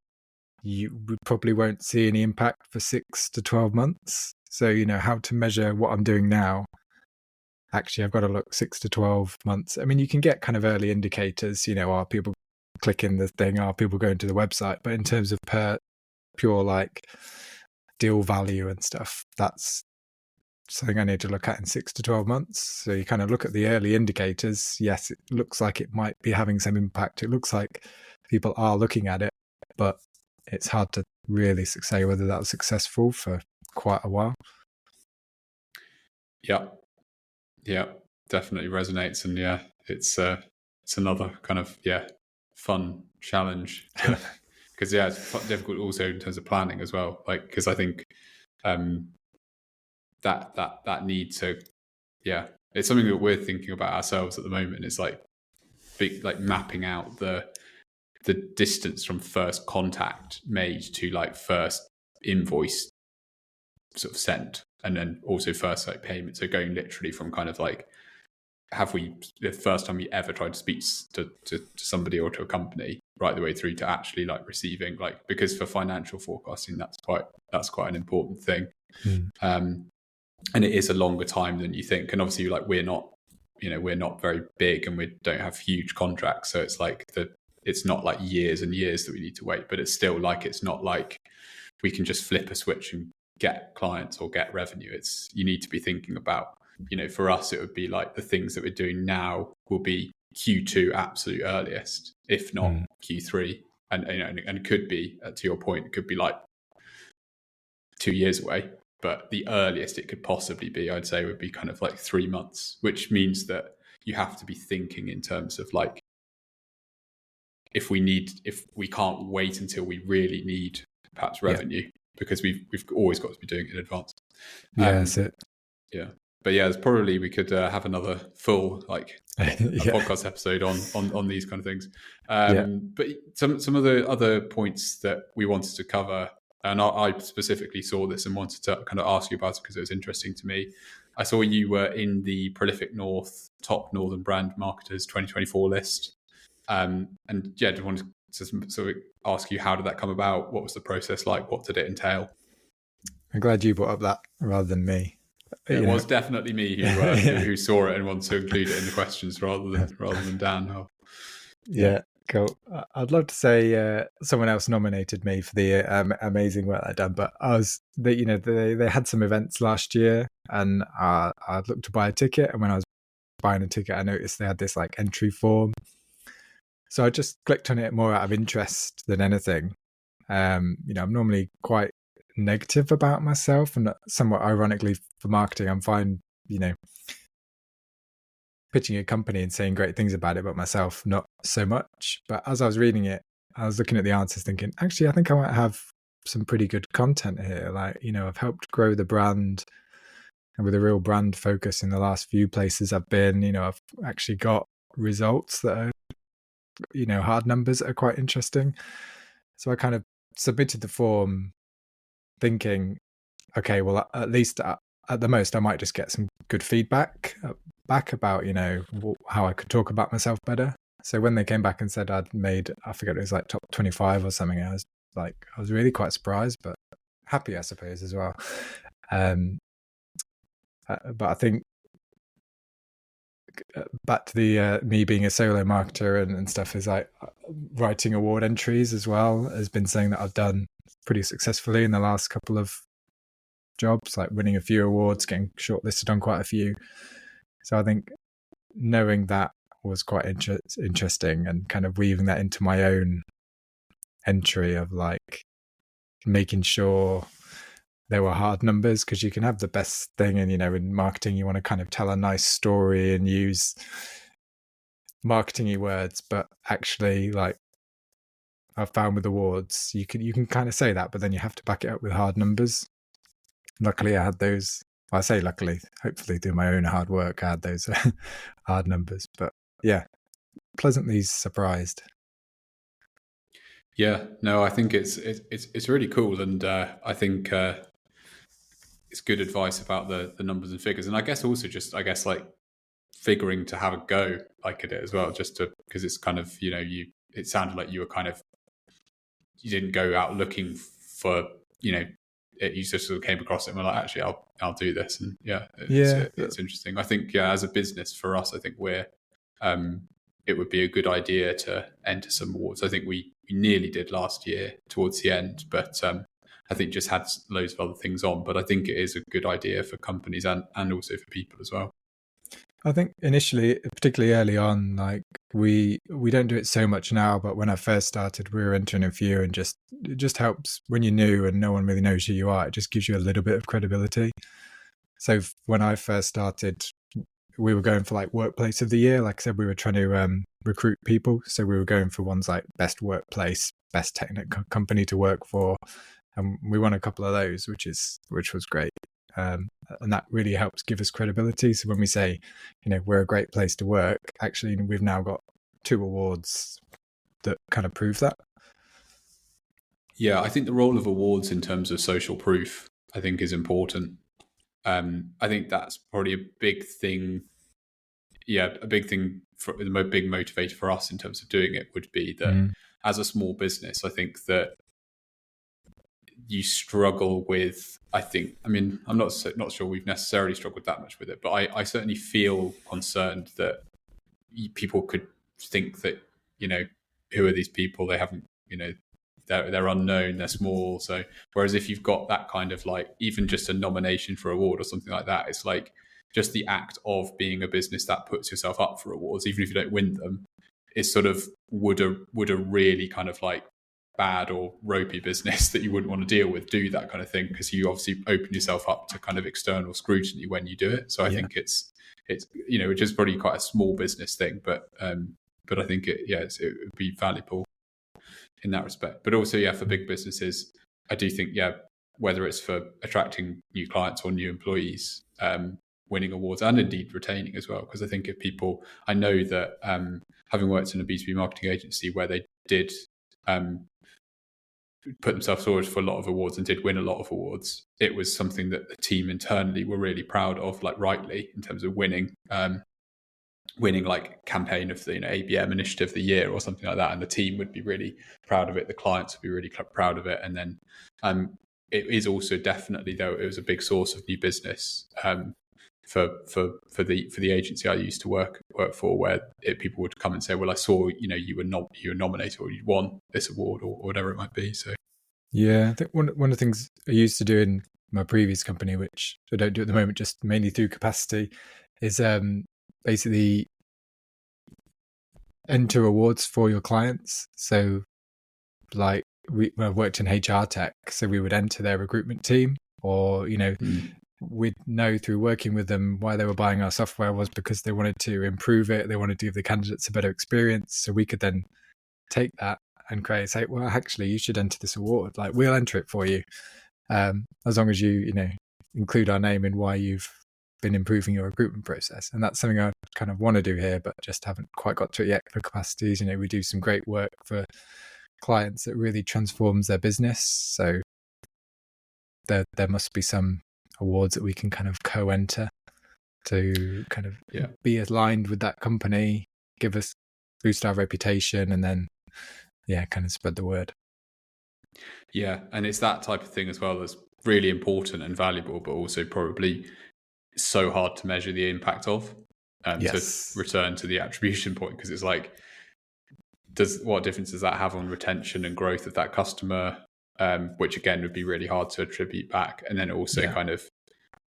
you probably won't see any impact for 6 to 12 months. So, how to measure what I'm doing now. Actually, I've got to look 6 to 12 months. I mean, you can get kind of early indicators, are people clicking the thing? Are people going to the website? But in terms of pure like deal value and stuff, that's something I need to look at in 6 to 12 months. So you kind of look at the early indicators. Yes, it looks like it might be having some impact. It looks like people are looking at it, but it's hard to really say whether that was successful for quite a while. Yeah, definitely resonates. And it's another kind of fun challenge because it's difficult also in terms of planning as well, like because I think that need to it's something that we're thinking about ourselves at the moment. It's like big, like mapping out the distance from first contact made to like first invoice sort of sent, and then also first like payment. So going literally from kind of like, the first time you ever tried to speak to somebody or to a company, right the way through to actually like receiving, like, because for financial forecasting, that's quite an important thing. And it is a longer time than you think. And obviously like we're not very big and we don't have huge contracts. So it's like it's not like years and years that we need to wait, but it's still like, it's not like we can just flip a switch and get clients or get revenue. It's, you need to be thinking about, for us, it would be like the things that we're doing now will be Q2 absolute earliest, if not Q3. And could be, to your point, it could be like 2 years away, but the earliest it could possibly be, I'd say, would be kind of like 3 months, which means that you have to be thinking in terms of like, if we can't wait until we really need perhaps revenue, because we've always got to be doing it in advance. That's it. But it's probably, we could have another full like a podcast episode on these kind of things. But some of the other points that we wanted to cover, and I specifically saw this and wanted to kind of ask you about it because it was interesting to me. I saw you were in the Prolific North Top Northern Brand Marketers 2024 list. And just wanted to sort of ask you, how did that come about? What was the process like? What did it entail? I'm glad you brought up that rather than me. It was definitely me who saw it and wanted to include it in the questions rather than Dan. Yeah, cool. I'd love to say someone else nominated me for the amazing work I've done, but they had some events last year, and I looked to buy a ticket, and when I was buying a ticket, I noticed they had this like entry form. So I just clicked on it more out of interest than anything. I'm normally quite negative about myself, and somewhat ironically for marketing, I'm fine, pitching a company and saying great things about it, but myself not so much. But as I was reading it, I was looking at the answers thinking, actually, I think I might have some pretty good content here. Like, I've helped grow the brand, and with a real brand focus in the last few places I've been, I've actually got results that are, hard numbers that are quite interesting. So I kind of submitted the form thinking, okay, well, at least at the most, I might just get some good feedback back about, how I could talk about myself better. So when they came back and said I'd made, I forget, it was like top 25 or something, I was really quite surprised, but happy, I suppose, as well. But I think back to the me being a solo marketer and stuff, is like writing award entries as well has been something that I've done pretty successfully in the last couple of jobs, like winning a few awards, getting shortlisted on quite a few. So I think knowing that was quite interesting, and kind of weaving that into my own entry of like making sure there were hard numbers, because you can have the best thing, and in marketing you want to kind of tell a nice story and use marketing-y words, but actually, like I've found with awards, you can kind of say that, but then you have to back it up with hard numbers. Luckily I had those. I say luckily, hopefully through my own hard work I had those hard numbers. But yeah, pleasantly surprised. Yeah, no, I think it's really cool, and I think it's good advice about the numbers and figures, and I guess also just like figuring to have a go like at it as well, just to, because it's kind of, it sounded like you were kind of, you didn't go out looking for, you just sort of came across it and were like, actually I'll do this, and it's interesting. I think as a business for us, I think we're it would be a good idea to enter some awards. I think we nearly did last year towards the end, but I think just had loads of other things on. But I think it is a good idea for companies and also for people as well. I think initially, particularly early on, like we don't do it so much now, but when I first started, we were entering a few, and it just helps when you're new and no one really knows who you are. It just gives you a little bit of credibility. So when I first started, we were going for like workplace of the year. Like I said, we were trying to recruit people. So we were going for ones like best workplace, best technical company to work for. And we won a couple of those, which was great. And that really helps give us credibility. So when we say, we're a great place to work, actually, we've now got 2 awards that kind of prove that. Yeah, I think the role of awards in terms of social proof, I think, is important. I think that's probably a big thing. Yeah, a big thing, the big motivator for us in terms of doing it would be that as a small business, I think that you struggle with, I'm not sure we've necessarily struggled that much with it, but I certainly feel concerned that people could think that, who are these people? They haven't, they're unknown, they're small. So whereas if you've got that kind of like, even just a nomination for award or something like that, it's like just the act of being a business that puts yourself up for awards, even if you don't win them, is sort of would a really kind of like bad or ropey business that you wouldn't want to deal with do that kind of thing, because you obviously open yourself up to kind of external scrutiny when you do it. So I think it's which is probably quite a small business thing, but I think it would be valuable in that respect. But also for big businesses, I do think whether it's for attracting new clients or new employees, winning awards and indeed retaining as well, because I think if people, I know that having worked in a B2B marketing agency where they did put themselves forward for a lot of awards and did win a lot of awards, it was something that the team internally were really proud of, like rightly, in terms of winning like campaign of the ABM initiative of the year or something like that, and the team would be really proud of it, the clients would be really proud of it. And then it is also definitely, though, it was a big source of new business for the agency I used to work for, where people would come and say, well, I saw you were nominated or you won this award or whatever it might be. So yeah, I think one of the things I used to do in my previous company, which I don't do at the moment, just mainly through capacity, is basically enter awards for your clients. So like I worked in HR tech, so we would enter their recruitment team, or we'd know through working with them why they were buying our software was because they wanted to improve it. They wanted to give the candidates a better experience. So we could then take that and say, well, actually, you should enter this award. Like, we'll enter it for you, as long as you include our name in why you've been improving your recruitment process. And that's something I kind of want to do here, but just haven't quite got to it yet for capacities. We do some great work for clients that really transforms their business. So there must be some awards that we can kind of co-enter to kind of be aligned with that company, boost our reputation, and then kind of spread the word. Yeah, and it's that type of thing as well that's really important and valuable, but also probably so hard to measure the impact of. Yes. To return to the attribution point, because it's like, what difference does that have on retention and growth of that customer? Which again would be really hard to attribute back. And then also kind of,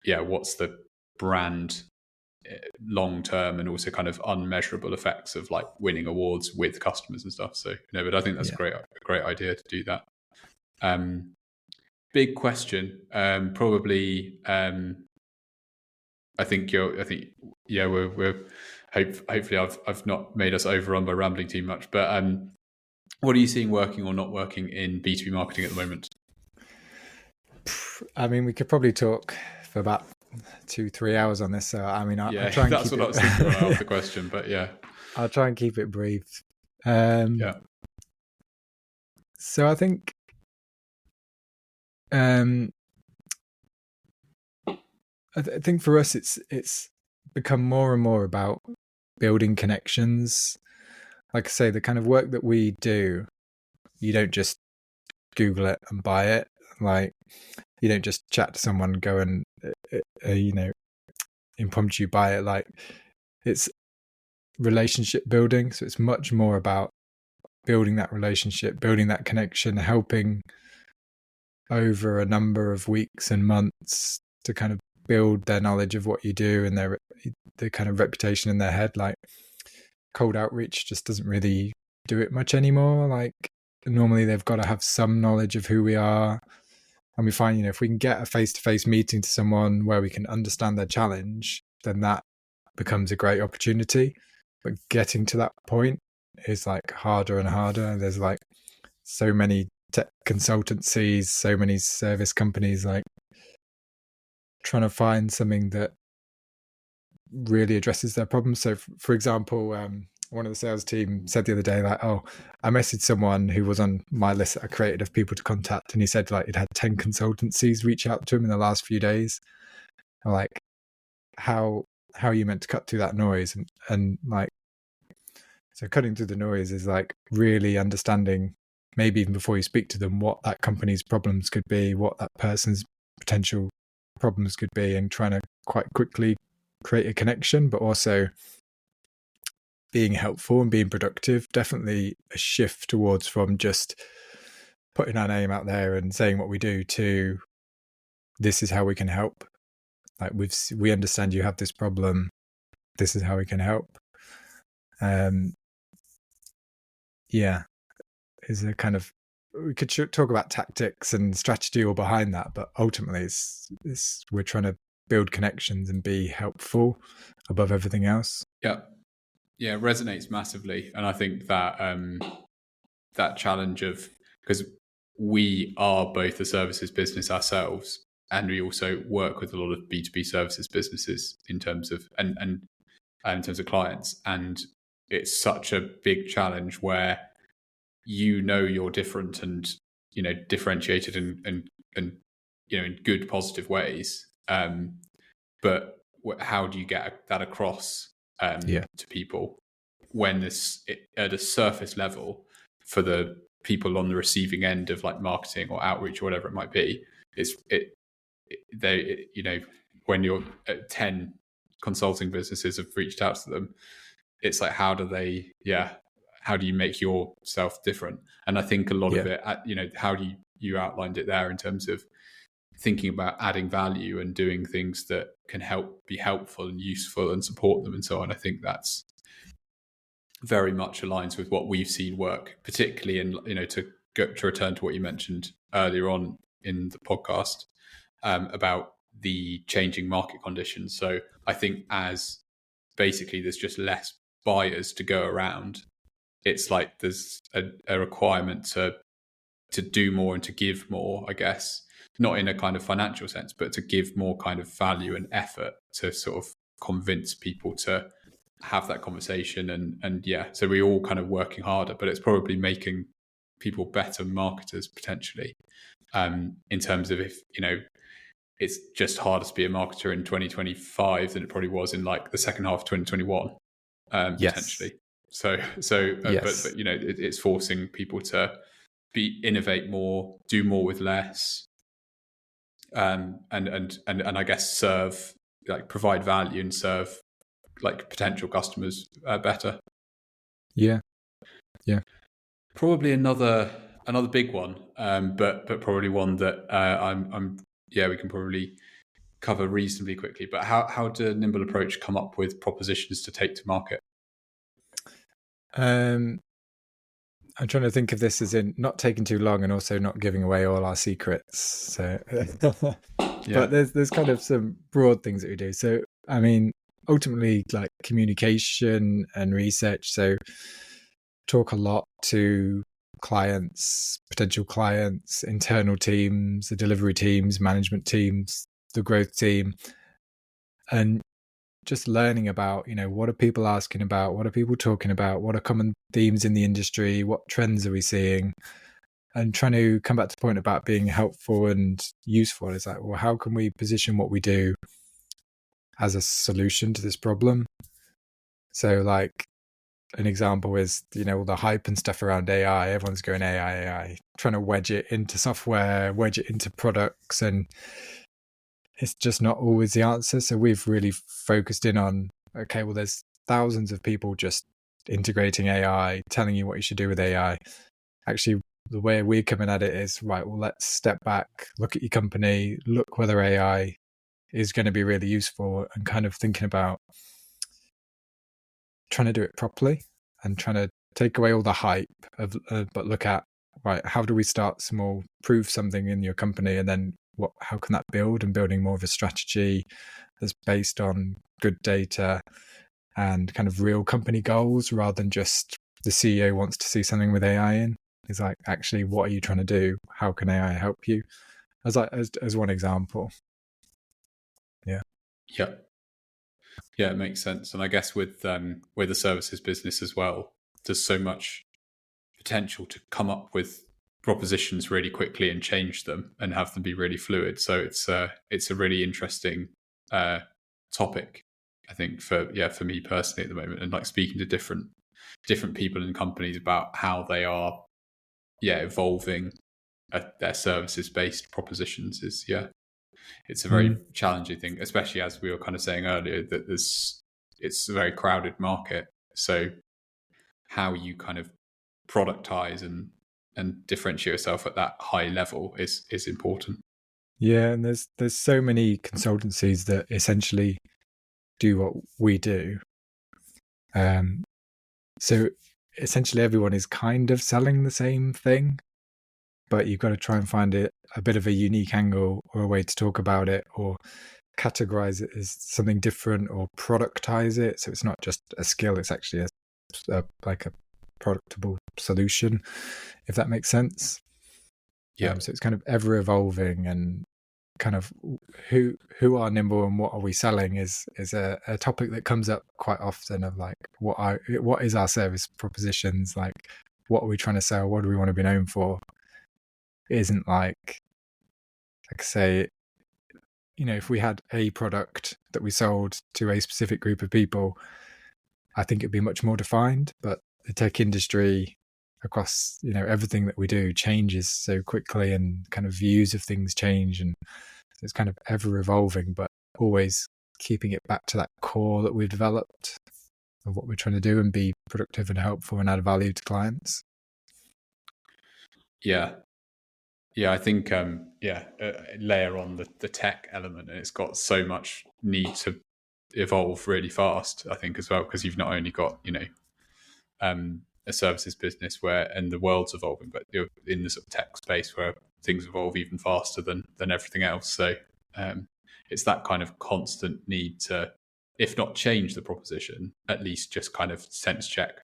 what's the brand long term and also kind of unmeasurable effects of like winning awards with customers and stuff. So but I think that's a great idea to do that. Big question, probably. I think we're hopefully I've not made us overrun by rambling too much, but what are you seeing working or not working in B2B marketing at the moment? I mean, we could probably talk for about 2-3 hours on this. So I mean, I'll try and that's what I was thinking when I asked the question, but I'll try and keep it brief. So I think I think for us it's become more and more about building connections. Like I say, the kind of work that we do, you don't just Google it and buy it. Like, you don't just chat to someone, go and impromptu buy it. Like, it's relationship building. So it's much more about building that relationship, building that connection, helping over a number of weeks and months to kind of build their knowledge of what you do and their kind of reputation in their head. Like, cold outreach just doesn't really do it much anymore. Like, normally they've got to have some knowledge of who we are. And we find, if we can get a face-to-face meeting to someone where we can understand their challenge, then that becomes a great opportunity. But getting to that point is like harder and harder. There's like so many tech consultancies, so many service companies, like trying to find something that really addresses their problems. So for example, one of the sales team said the other day, like, I messaged someone who was on my list that I created of people to contact, and he said like it had 10 consultancies reach out to him in the last few days. I'm like, how are you meant to cut through that noise? And like, so cutting through the noise is like really understanding, maybe even before you speak to them, what that company's problems could be, what that person's potential problems could be, and trying to quite quickly create a connection, but also being helpful and being productive. Definitely a shift towards from just putting our name out there and saying what we do to this is how we can help. Like, we understand you have this problem. This is how we can help. Is a kind of, we could talk about tactics and strategy all behind that, but ultimately it's we're trying to build connections and be helpful above everything else. Yeah, it resonates massively. And I think that that challenge of, because we are both a services business ourselves, and we also work with a lot of B2B services businesses in terms of and in terms of clients, and it's such a big challenge where you're different and differentiated and in good positive ways, but how do you get that across to people when at a surface level for the people on the receiving end of like marketing or outreach or whatever it might be, when you're at 10 consulting businesses have reached out to them, it's like, how do you make yourself different? And I think a lot of it, how do you outlined it there in terms of thinking about adding value and doing things that can be helpful and useful and support them and so on. I think that's very much aligns with what we've seen work, particularly in, to return to what you mentioned earlier on in the podcast, about the changing market conditions. So I think as basically there's just less buyers to go around, it's like there's a requirement to do more and to give more, I guess, not in a kind of financial sense, but to give more kind of value and effort to sort of convince people to have that conversation. And yeah, so we're all kind of working harder, but it's probably making people better marketers potentially, in terms of, if, it's just harder to be a marketer in 2025 than it probably was in like the second half of 2021, potentially. So, Yes. but it's forcing people to innovate more, do more with less, and I guess provide value and serve like potential customers better. Yeah. Probably another big one, but probably one that we can probably cover reasonably quickly. But how did Nimble Approach come up with propositions to take to market? I'm trying to think of this as in not taking too long and also not giving away all our secrets. So, but there's kind of some broad things that we do. So, I mean, ultimately, like communication and research. So, talk a lot to clients, potential clients, internal teams, the delivery teams, management teams, the growth team, and just learning about, what are people asking about? What are people talking about? What are common themes in the industry? What trends are we seeing? And trying to come back to the point about being helpful and useful. It's like, well, how can we position what we do as a solution to this problem? So like an example is, all the hype and stuff around AI. Everyone's going AI, trying to wedge it into software, wedge it into products, and it's just not always the answer. So we've really focused in on, okay, well, there's thousands of people just integrating AI, telling you what you should do with AI. Actually, the way we're coming at it is, right, well, let's step back, look at your company, look whether AI is going to be really useful, and kind of thinking about trying to do it properly and trying to take away all the hype of, but look at, right, how do we start small, prove something in your company, and then how can that build, and building more of a strategy that's based on good data and kind of real company goals, rather than just the CEO wants to see something with AI in. It's like, actually, what are you trying to do? How can AI help you? As one example. Yeah. It makes sense. And I guess with the services business as well, there's so much potential to come up with propositions really quickly and change them and have them be really fluid. So it's a really interesting topic, I think, for me personally at the moment, and like speaking to different people in companies about how they are evolving their services based propositions is it's a very challenging thing, especially as we were kind of saying earlier, that it's a very crowded market. So how you kind of productize and differentiate yourself at that high level is important. Yeah, and there's so many consultancies that essentially do what we do. So essentially everyone is kind of selling the same thing, but you've got to try and find it a bit of a unique angle or a way to talk about it, or categorize it as something different, or productize it. So it's not just a skill, it's actually like a productable solution, if that makes sense. So it's kind of ever evolving, and kind of who are Nimble and what are we selling is a topic that comes up quite often, of like, what is our service propositions, like what are we trying to sell, what do we want to be known for. It isn't like say, if we had a product that we sold to a specific group of people, I think it'd be much more defined. But the tech industry across, everything that we do changes so quickly, and kind of views of things change, and it's kind of ever evolving, but always keeping it back to that core that we've developed of what we're trying to do, and be productive and helpful and add value to clients. I think layer on the tech element, and it's got so much need to evolve really fast, I think, as well, because you've not only got a services business and the world's evolving, but you're in the sort of tech space where things evolve even faster than everything else. So it's that kind of constant need to, if not change the proposition, at least just kind of sense check.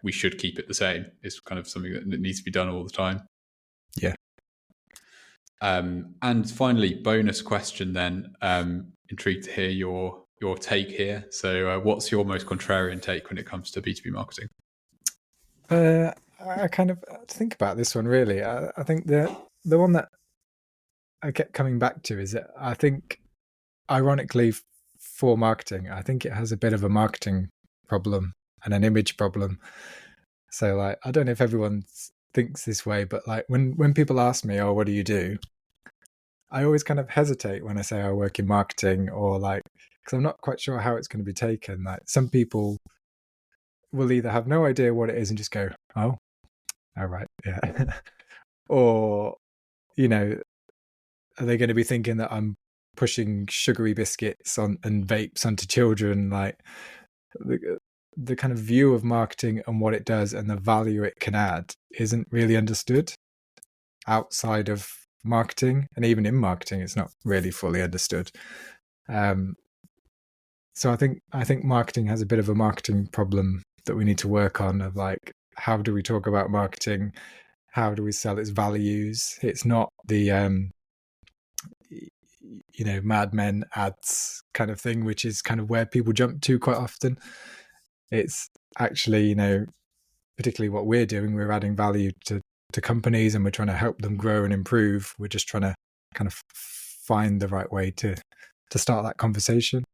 We should keep it the same. It's kind of something that needs to be done all the time. Yeah. And finally, bonus question then. Intrigued to hear your take here. So what's your most contrarian take when it comes to B2B marketing? I kind of think about this one really. I think the one that I kept coming back to is that I think, ironically, for marketing, I think it has a bit of a marketing problem and an image problem. So like, I don't know if everyone thinks this way, but like when people ask me, "Oh, what do you do?" I always kind of hesitate when I say I work in marketing, or like, because I'm not quite sure how it's going to be taken. Like, some people will either have no idea what it is and just go, "Oh, all right, yeah," or, you know, are they going to be thinking that I'm pushing sugary biscuits and vapes onto children? Like, the kind of view of marketing and what it does and the value it can add isn't really understood outside of marketing, and even in marketing it's not really fully understood. So I think marketing has a bit of a marketing problem that we need to work on, of like, how do we talk about marketing? How do we sell its values? It's not the Mad Men ads kind of thing, which is kind of where people jump to quite often. It's actually, particularly what we're doing, we're adding value to companies, and we're trying to help them grow and improve. We're just trying to kind of find the right way to start that conversation.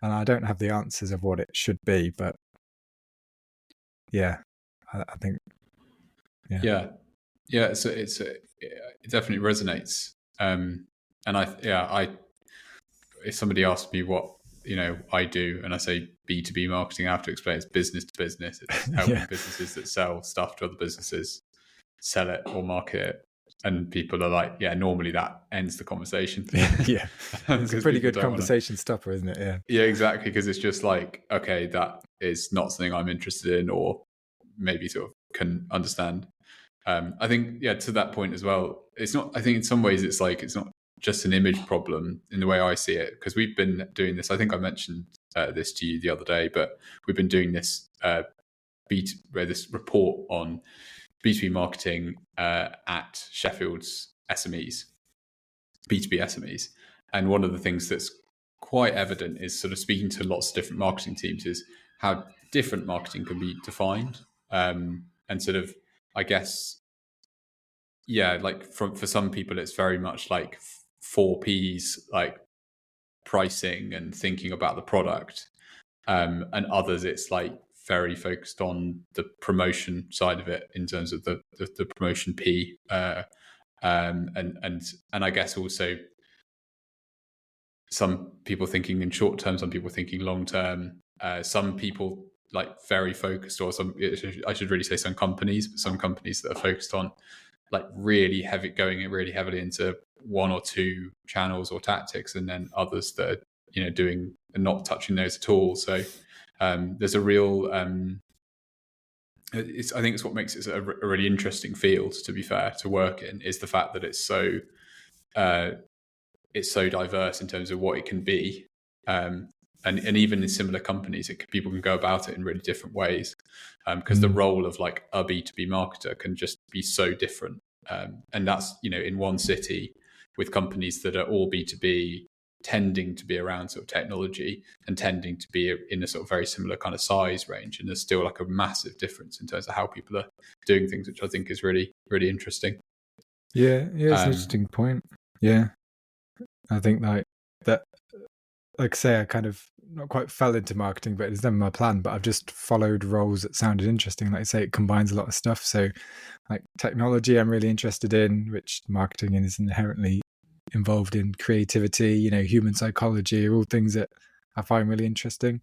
And I don't have the answers of what it should be, but yeah, I think, yeah. So it definitely resonates. And if somebody asks me what I do, and I say B2B marketing, I have to explain it's business to business. It's helping businesses that sell stuff to other businesses sell it or market it. And people are like, yeah, normally that ends the conversation. Yeah. It's a pretty good conversation stopper, isn't it? Yeah. Yeah, exactly. Because it's just like, okay, that is not something I'm interested in, or maybe sort of can understand. I think, to that point as well, it's not, I think in some ways it's like, it's not just an image problem in the way I see it, because we've been doing this. I think I mentioned this to you the other day, but we've been doing this this report on B2B marketing at Sheffield's SMEs, B2B SMEs. And one of the things that's quite evident is sort of speaking to lots of different marketing teams is how different marketing can be defined. And sort of, I guess, like for some people, it's very much like 4 Ps, like pricing and thinking about the product. And others, it's like very focused on the promotion side of it in terms of the promotion P. And I guess also some people thinking in short term, some people thinking long term, some people like very focused, or I should really say some companies that are focused on like really heavily into 1 or 2 channels or tactics, and then others that are doing and not touching those at all. So there's a real I think it's what makes it a really interesting field, to be fair, to work in, is the fact that it's so diverse in terms of what it can be, and even in similar companies, people can go about it in really different ways, because the role of like a B2B marketer can just be so different, and that's in one city with companies that are all B2B, tending to be around sort of technology and tending to be in a sort of very similar kind of size range, and there's still like a massive difference in terms of how people are doing things, which I think is really, really interesting. Yeah, it's an interesting point. Yeah, I think like that, like I say, I kind of not quite fell into marketing, but it's never my plan, but I've just followed roles that sounded interesting. Like I say, it combines a lot of stuff. So like technology I'm really interested in, which marketing is inherently involved in. Creativity, human psychology, are all things that I find really interesting,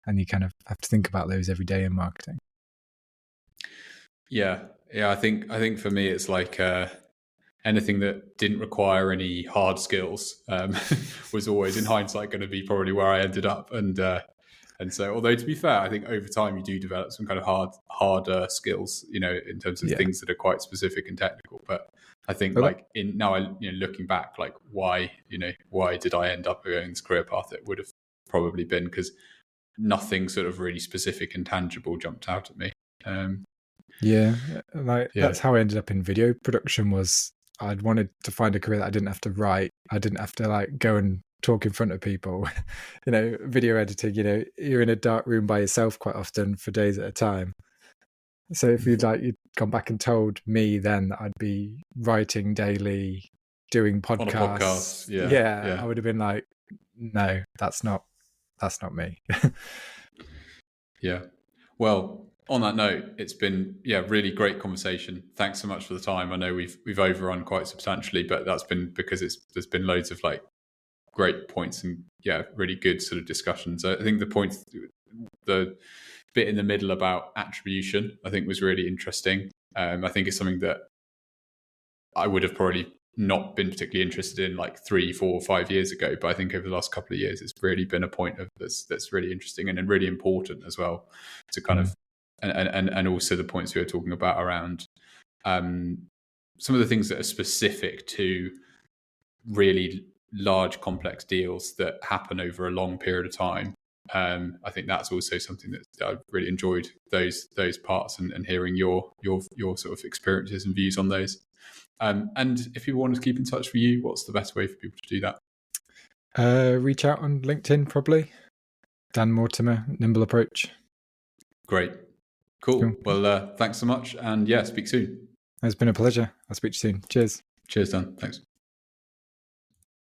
and you kind of have to think about those every day in marketing. Yeah, I think for me it's like anything that didn't require any hard skills was always, in hindsight, going to be probably where I ended up. And And so, although to be fair, I think over time you do develop some kind of harder skills, in terms of things that are quite specific and technical. But I think looking back, like why did I end up going this career path? It would have probably been because nothing sort of really specific and tangible jumped out at me. That's how I ended up in video production. Was I'd wanted to find a career that I didn't have to write. I didn't have to like go and talk in front of people. Video editing, you're in a dark room by yourself quite often for days at a time. So if you'd come back and told me then that I'd be writing daily, doing podcasts, on a podcast, I would have been like, no, that's not me. Yeah. Well, on that note, it's been really great conversation. Thanks so much for the time. I know we've overrun quite substantially, but that's been because there's been loads of like great points and really good sort of discussions. I think the bit in the middle about attribution I think was really interesting. I think it's something that I would have probably not been particularly interested in like 3, 4, 5 years ago, but I think over the last couple of years it's really been a point of that's really interesting and really important as well to kind of and also the points we were talking about around some of the things that are specific to really large complex deals that happen over a long period of time. I think that's also something that I really enjoyed those parts and hearing your sort of experiences and views on those. And if people want to keep in touch with you, what's the best way for people to do that? Reach out on LinkedIn, probably. Dan Mortimer, Nimble Approach. Great. Cool. Well, thanks so much. And speak soon. It's been a pleasure. I'll speak to you soon. Cheers. Cheers, Dan. Thanks.